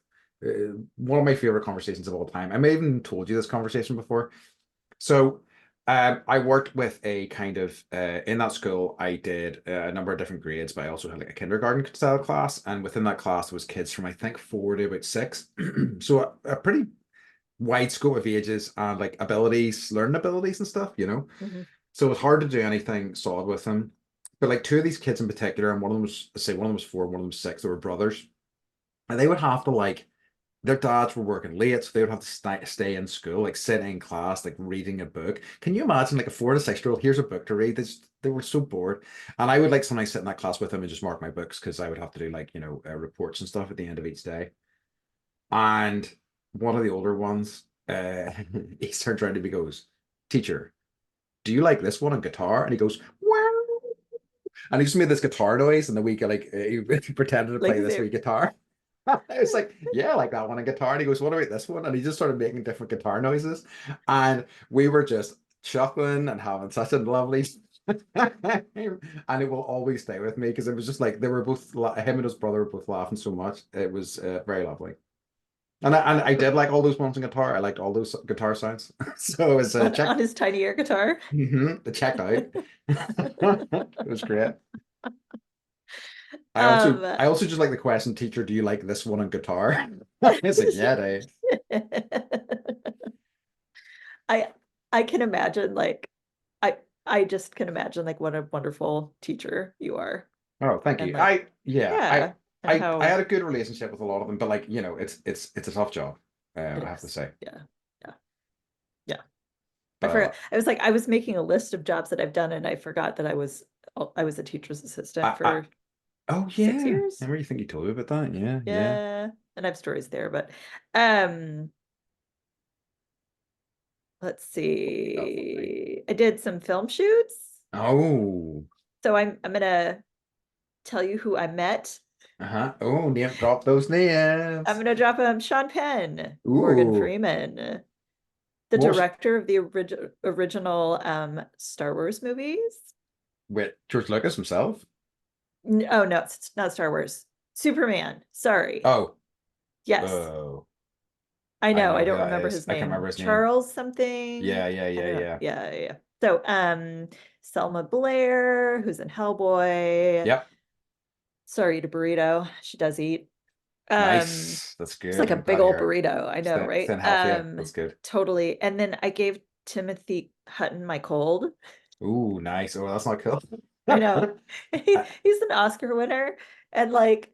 one of my favorite conversations of all time. I may have even told you this conversation before. So, I worked with a kind of in that school. I did a number of different grades, but I also had like a kindergarten style class, and within that class was kids from I think 4 to about 6. So a pretty wide scope of ages and like abilities, learning abilities and stuff, you know. Mhm. So it was hard to do anything solid with them. But like two of these kids in particular, and one of them was, say, one of them was 4, one of them was 6. They were brothers, and they would have to like their dads were working late, so they would have to stay in school, like sit in class, like reading a book. Can you imagine, like a 4 to 6 year old? Here's a book to read. They were so bored, and I would like sometimes sit in that class with them and just mark my books because I would have to do like reports and stuff at the end of each day. And one of the older ones, he turns around to me, goes, "Teacher, do you like this one on guitar?" And he goes, "Wow!" And he just made this guitar noise, and the we like he pretended to Like, play is this wee it, guitar. I was like, yeah, I like that one on guitar. And he goes, what about this one? And he just started making different guitar noises. And we were just chuckling and having such a lovely time. And it will always stay with me because it was just like they were both, him and his brother were both laughing so much. It was very lovely. And I did like all those ones on guitar. I liked all those guitar sounds. So it was on his tiny air guitar? the check out. It was great. Um, I also just like the question, teacher, do you like this one on guitar? It's like, yeah, they. I I can imagine like I just can imagine like what a wonderful teacher you are, Oh, thank and you. like, yeah, and I how, had a good relationship with a lot of them, but like, it's a tough job, it I have to is. say. Yeah. Yeah. Yeah. I forgot. But I was like, I was making a list of jobs that I've done, and I forgot that I was a teacher's assistant I for oh six yeah. years. Remember you think you told me about that? Yeah, yeah. Yeah. And I have stories there, but um, let's Definitely. see. I did some film shoots. Oh, So I'm gonna tell you who I met. uh-huh. Oh, name drop those I'm names. gonna drop him Sean Penn, Morgan Ooh. Freeman, the What was director of the original Star Wars movies. with George Lucas himself? Oh no, it's not Star Wars. Superman. Sorry. Oh, Yes. oh. I I know, I know who don't that remember is. his I can't name. remember his name. Charles something. Yeah, yeah, I yeah, don't know. yeah. Yeah, yeah, yeah. So, Selma Blair, who's in Hellboy. Yep. Sorry to Burrito. She does eat. Um, Nice. That's it's good. like a I'm big glad to old hear it. burrito. I know, right? Staying healthier. That's good. Totally. And then I gave Timothy Hutton my cold. Ooh, nice. Oh, that's not cool. I know. He's an Oscar winner. And like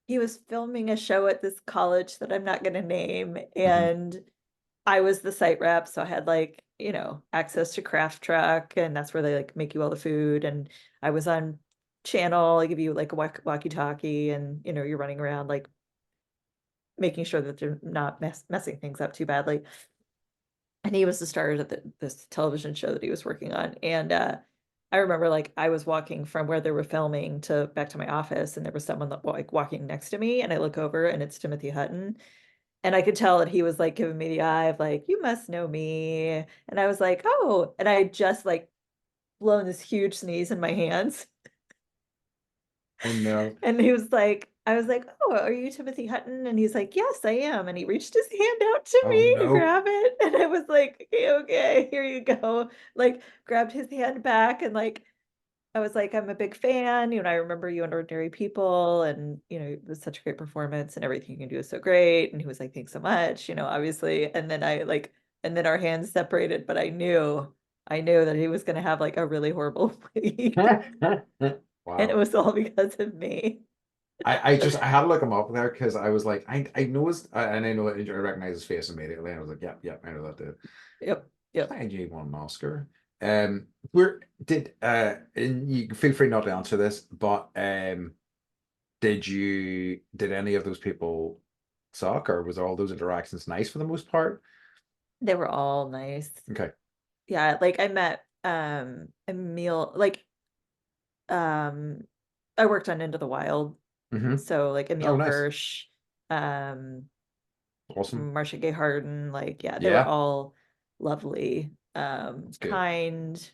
he was filming a show at this college that I'm not gonna name. Mhm. And I was the site rep, so I had like, access to Craft Truck, and that's where they like make you all the food. And I was on channel, I give you like a walkie-talkie, and you're running around like making sure that they're not messing things up too badly. And he was the star of this television show that he was working on. And I remember like I was walking from where they were filming to back to my office, and there was someone like walking next to me, and I look over and it's Timothy Hutton. And I could tell that he was like giving me the eye of like, you must know me. And I was like, oh, and I had just like blown this huge sneeze in my hands. Oh no. And he was like, I was like, oh, are you Timothy Hutton? And he's like, yes, I am. And he reached his hand out to Oh me to no. grab it. And I was like, okay, okay, here you go. Like, grabbed his hand back, and like, I was like, I'm a big fan. I remember you on Ordinary People, and it was such a great performance, and everything you can do is so great. And he was like, thanks so much, obviously. And then and then our hands separated, but I knew that he was gonna have like a really horrible week. And it Wow. was all because of me. I had to look him up there because I was like, I know his, and I know I recognize his face immediately. And I was like, yep, I know that dude. Yep, yep. Glad you won an Oscar. Where did and you can feel free not to answer this, but did any of those people suck, or was all those interactions nice for the most part? They were all nice. Okay. Yeah, like I met Emil, like um I worked on Into the Wild. Mm-hmm. So like Oh, Emil nice. Hirsch, um Awesome. Marcia Gay Harden, like yeah, they were Yeah, all lovely, that's good. kind,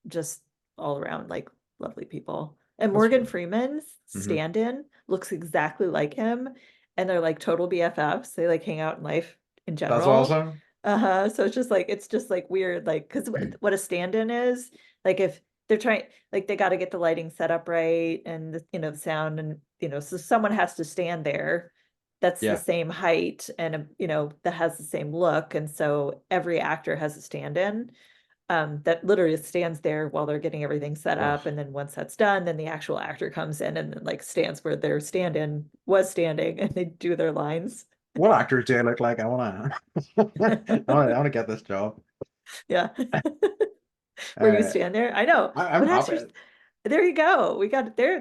just all around like lovely people. And That's Morgan good. Freeman's Mm-hmm. stand-in looks exactly like him, and they're like total BFFs. They like hang out in life in That's general. awesome. Uh-huh. So it's just like weird, like because what a stand-in is, like if they're trying, like they got to get the lighting set up right and the, the sound and so someone has to stand there that's the Yeah. same height and that has the same look, and so every actor has a stand-in that literally stands there while they're getting everything set up. Ugh. And then once that's done, then the actual actor comes in and then like stands where their stand-in was standing and they do their lines. What actors do I look like? I wanna I wanna get this job. Yeah. Where you Uh stand there. I know. I'm What happy. actors? There you go. We got it there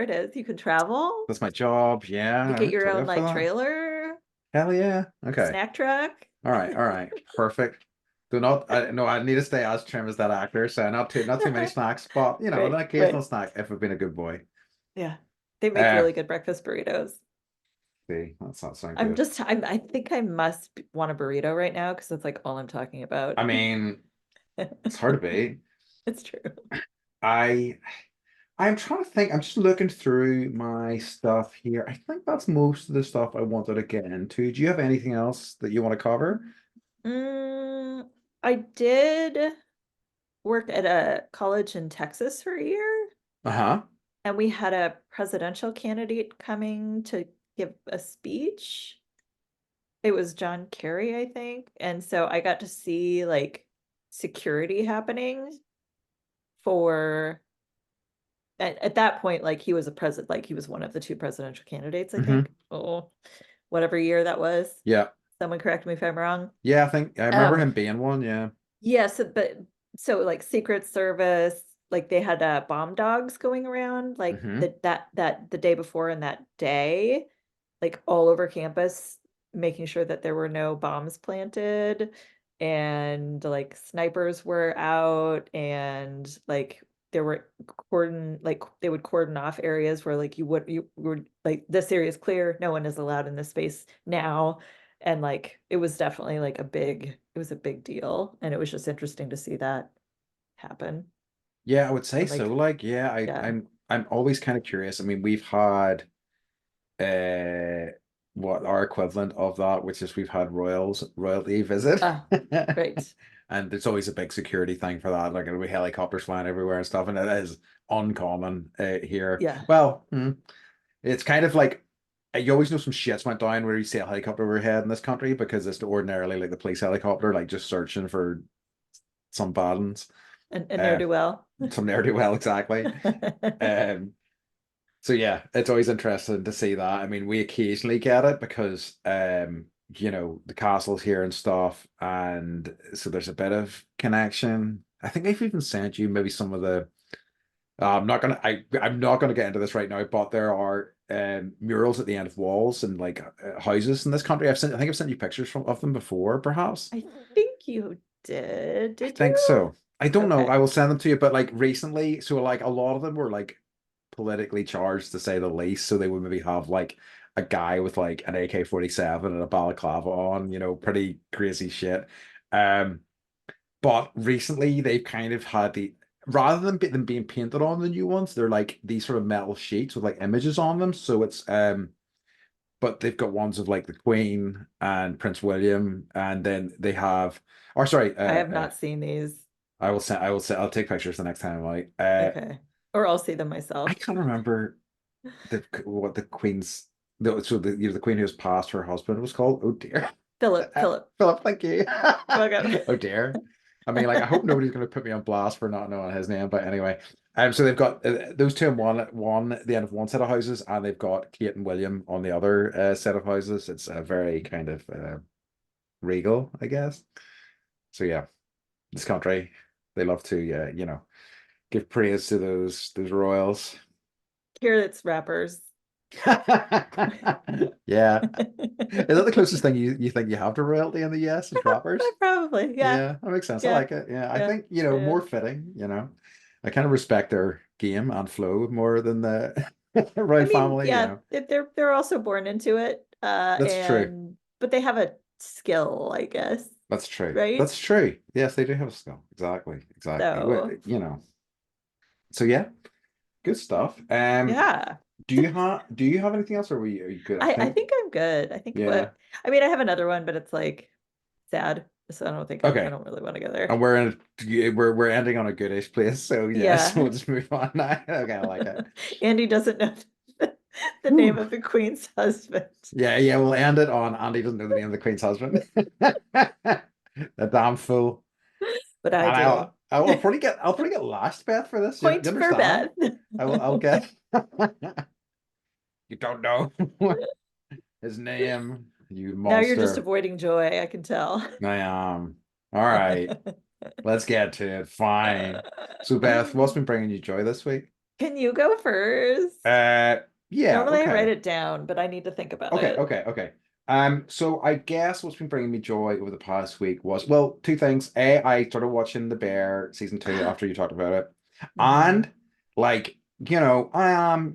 it is. You can travel. That's my job. Yeah, You get I'm your totally own up for like that. trailer, Hell yeah. Okay. snack truck. All right. Perfect. Do not I no, I need to stay as trim as that actor, so not too many snacks, but you know, an Right, occasional right. snack if I've been a good boy. Yeah. They make Uh really good breakfast burritos. see, that's not sound good. I think I must want a burrito right now because that's like all I'm talking about. I mean, it's hard to beat. It's true. I I'm trying to think. I'm just looking through my stuff here. I think that's most of the stuff I wanted to get into. Do you have anything else that you want to cover? Mm, I did work at a college in Texas for a year, Uh-huh. and we had a presidential candidate coming to give a speech. It was John Kerry, I think. And so I got to see like security happening for at that point, like he was a president, like he was one of the two presidential candidates, I Hmm. think. Oh, whatever year that was. Yeah. Someone correct me if I'm wrong. Yeah, I think I remember Um, him being one. Yeah. yes, but so like Secret Service, like they had bomb dogs going around like Hmm. the day before and that day, like all over campus, making sure that there were no bombs planted, and like snipers were out, and like there were like they would cordon off areas where like you would like this area is clear, no one is allowed in this space now. And like it was definitely like it was a big deal, and it was just interesting to see that happen. Yeah, I would say And so. like Like, yeah, yeah. I'm always kind of curious. I mean, we've had uh what our equivalent of that, which is we've had royalty visit. Ah, right. And it's always a big security thing for that. Like it'll be helicopters flying everywhere and stuff, and it is uncommon here. Yeah. Well, it's kind of like you always know some shit's went down where you see a helicopter overhead in this country because it's ordinarily like the police helicopter, like just searching for some bad ones. And ne'er Uh, do well. some ne'er do well, exactly. Um, so yeah, it's always interesting to see that. I mean, we occasionally get it because you know, the castle's here and stuff, and so there's a bit of connection. I think I've even sent you maybe some of the I'm not gonna get into this right now, but there are murals at the end of walls and like houses in this country. I think I've sent you pictures of them before, perhaps. I think you did. I Did think you? so. I don't know. Okay. I will send them to you, but like recently, so like a lot of them were like politically charged to say the least. So they would maybe have like a guy with like an AK-47 and a balaclava on, you know, pretty crazy shit. Um, but recently they've kind of had the rather than them being painted on the new ones, they're like these sort of metal sheets with like images on them. So it's but they've got ones of like the Queen and Prince William, and then they have or sorry, I have not seen these. I'll take pictures the next time. Like Okay. Or I'll see them I myself. can't remember what the Queen's the Queen who's passed her husband was called. Oh dear. Philip. Philip, thank you. You're welcome. Oh dear. I mean, like, I hope nobody's going to put me on blast for not knowing his name, but anyway. So they've got those two in one at the end of one set of houses, and they've got Kate and William on the other set of houses. It's a very kind of regal, I guess. So yeah, this country, they love to, give praise to those royals. Here it's rappers. Yeah. Is that the closest thing you think you have to royalty in the US is rappers? Probably, yeah. Yeah, that makes sense. I Yeah. like it. Yeah, I Yeah. think, Yeah. more fitting. I kind of respect their game and flow more than the I royal mean, family. yeah, they're also born into it. That's true. But they have a skill, I guess, That's true. right? That's true. Yes, they do have a skill. Exactly. Exactly. So So yeah, good stuff. yeah. Do you have anything else, or are you good? I I think, think I'm good. I think yeah. what I mean, I have another one, but it's like sad. So I Okay. don't really want to go there. And we're ending on a goodish place, so yes, Yeah. we'll just move on now. Okay, I like it. Andy doesn't know the name Whew. of the queen's husband. Yeah, yeah, we'll end it on Andy doesn't know the name of the Queen's husband. The damn fool. But I And do. I'll probably get lashed, Beth, for this. You Point for understand? Beth. I'll get you don't know his name, you Now you're just monster. avoiding joy, I can tell. I am. All right, let's get to it. Fine. So, Beth, what's been bringing you joy this week? Can you go first? Uh, yeah, Normally I write okay. it down, but I need to think about Okay, it. okay, okay. So I guess what's been bringing me joy over the past week was, well, two things. I started watching The Bear season 2 after you talked about it. Hmm. And like, I am,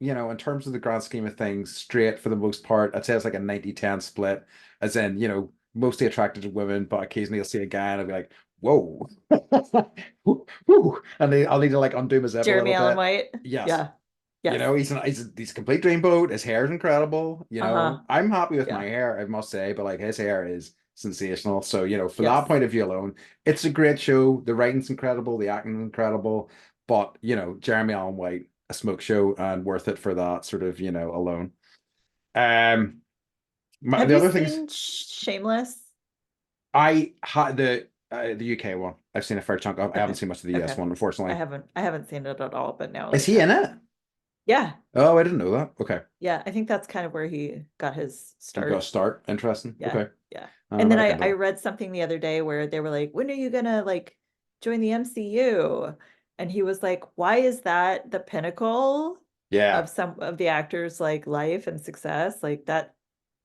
in terms of the grand scheme of things, straight for the most part. I'd say it's like a 90-10 split, as in, mostly attracted to women, but occasionally I'll see a guy and I'll be like, whoa. Woo, woo. And I'll need to like undo my zip a Jeremy little Allen bit. White. Yes. Yeah. Yes. He's a complete dreamboat. His hair is incredible. Uh-huh. I'm happy with my Yeah. hair, I must say, but like his hair is sensational. So, for that Yes. point of view alone, it's a great show. The writing's incredible, the acting's incredible, but Jeremy Allen White, a smoke show and worth it for that sort of, alone. Um, Have the you other things seen Shameless? I had the UK one. I've seen a fair chunk of. I haven't Okay. seen much of the US Okay. one, unfortunately. I haven't seen it at all, but now Is like he in I'm it? yeah. Oh, I didn't know that. Okay. Yeah, I think that's kind of where he got his You got a start. start. Interesting. Yeah. Okay. Yeah. I And might then look into I that. read something the other day where they were like, when are you gonna like join the MCU? And he was like, why is that the pinnacle Yeah, of some of the actors' like life and success? Like that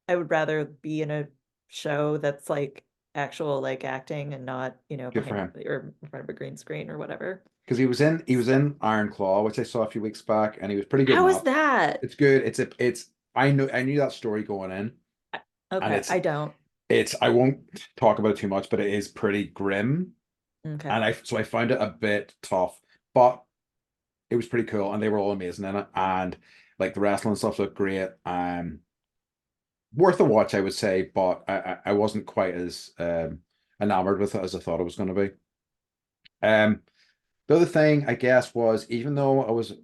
I would rather be in a show that's like actual like acting and not, good for behind him. or in front of a green screen or whatever. Because he was So in Iron Claw, which I saw a few weeks back, and he was pretty good in how is that. that? It's good. I knew that story going in, and Okay, I don't. I won't talk about it too much, but it is pretty grim, Okay. and I found it a bit tough, but it was pretty cool, and they were all amazing in it, and like the wrestling stuff looked great. Worth a watch, I would say, but I wasn't quite as enamored with it as I thought it was going to be. Um, the other thing, I guess, was even though I was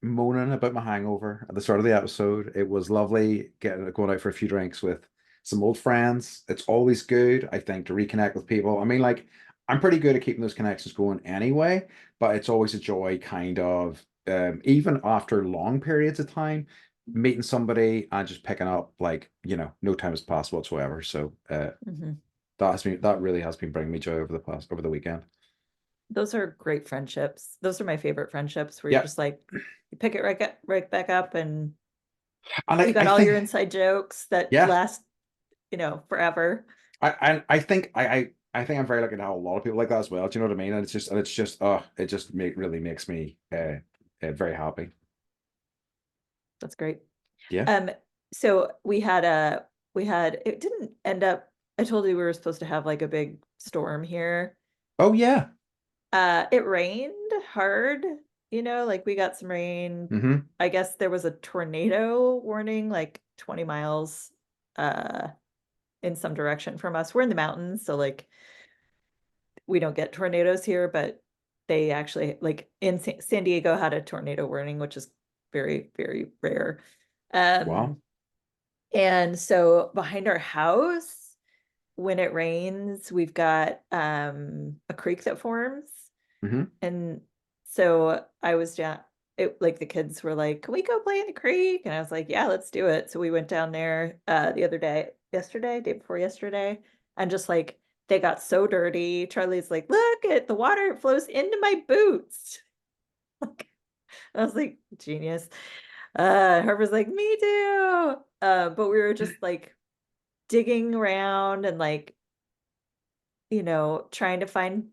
moaning about my hangover at the start of the episode, it was lovely going out for a few drinks with some old friends. It's always good, I think, to reconnect with people. I mean, like, I'm pretty good at keeping those connections going anyway, but it's always a joy, kind of, even after long periods of time, meeting somebody and just picking up, like, no time has passed whatsoever. So, Mhm. that really has been bringing me joy over the weekend. Those are great friendships. Those are my favorite friendships where you're Yeah, just like you pick it right back up and and you I got all your think. inside jokes that Yeah, last, forever. I think I think I'm very lucky to have a lot of people like that as well. Do you know what I mean? And it's just it just really makes me very happy. That's great. Yeah. Um, so we had it didn't end up I told you we were supposed to have like a big storm here. Oh yeah. It rained hard, like we got some rain. Mm-hmm. I guess there was a tornado warning like 20 miles uh in some direction from us. We're in the mountains, so like we don't get tornadoes here, but they actually like in San Diego had a tornado warning, which is very, very rare. Wow. Um, and so behind our house, when it rains, we've got a creek that forms. Hmm. And so I was down, it like the kids were like, "Can we go play in the creek?" And I was like, "Yeah, let's do it." So we went down there the other day, yesterday, day before yesterday, and just like they got so dirty. Charlie's like, "Look at the water, it flows into my boots." Like, I was like, genius. Harper's like, "Me too." But we were just like digging around and like, trying to find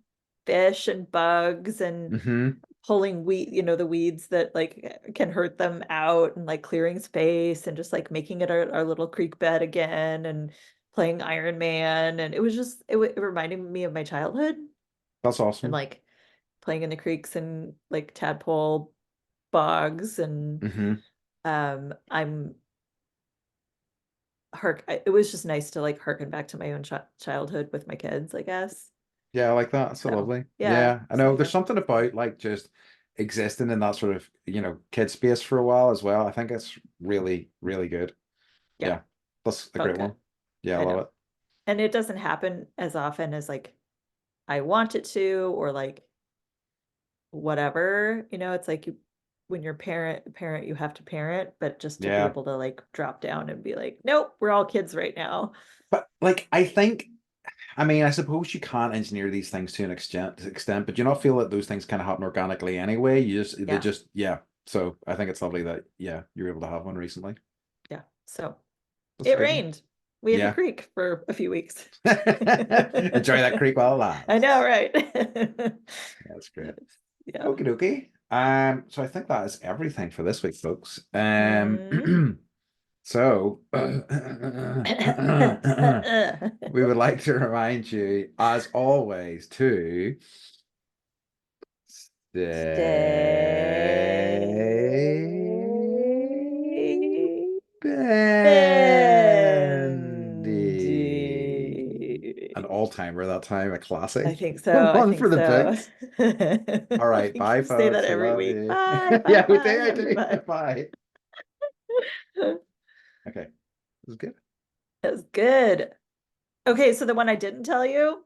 fish and bugs and Hmm. pulling the weeds that like can hurt them out and like clearing space and just like making it our little creek bed again and playing Iron Man. And it was just, it reminded me of my childhood That's and awesome. like playing in the creeks and like tadpole bogs. And Hmm. I'm it was just nice to like harken back to my own childhood with my kids, I guess. Yeah, I like that. That's so So lovely. yeah, Yeah, I so know there's yeah, something about like just existing in that sort of, kid space for a while as well. I think it's really, really good. yeah, Yeah, that's a felt great good. one. Yeah, I I love know. it. And it doesn't happen as often as like I want it to, or like whatever, it's like when you're parent, you have to parent, but just to be Yeah. able to like drop down and be like, nope, we're all kids right now. But like I think, I mean, I suppose you can't engineer these things to an extent, but you not feel that those things kind of happen organically anyway. They Yeah, just, yeah. So I think it's lovely that, yeah, you're able to have one recently. yeah. So That's a it good one. rained. We had the Yeah. creek for a few weeks. Enjoy that creek while it I know, lasts. right? That's great. Yeah. Okie dokie. So I think that is everything for this week, folks. Mm. So we would like to remind you, as always, to stay Stay bendy. An bendy. all-timer that time, a I classic. think so. I One think for the so. books. All I right, think bye, you say that folks. We every love week. you. Bye, bye, Yeah, we bye, do. I do. everybody. Bye. Okay, this is good. That was good. Okay, so the one I didn't tell you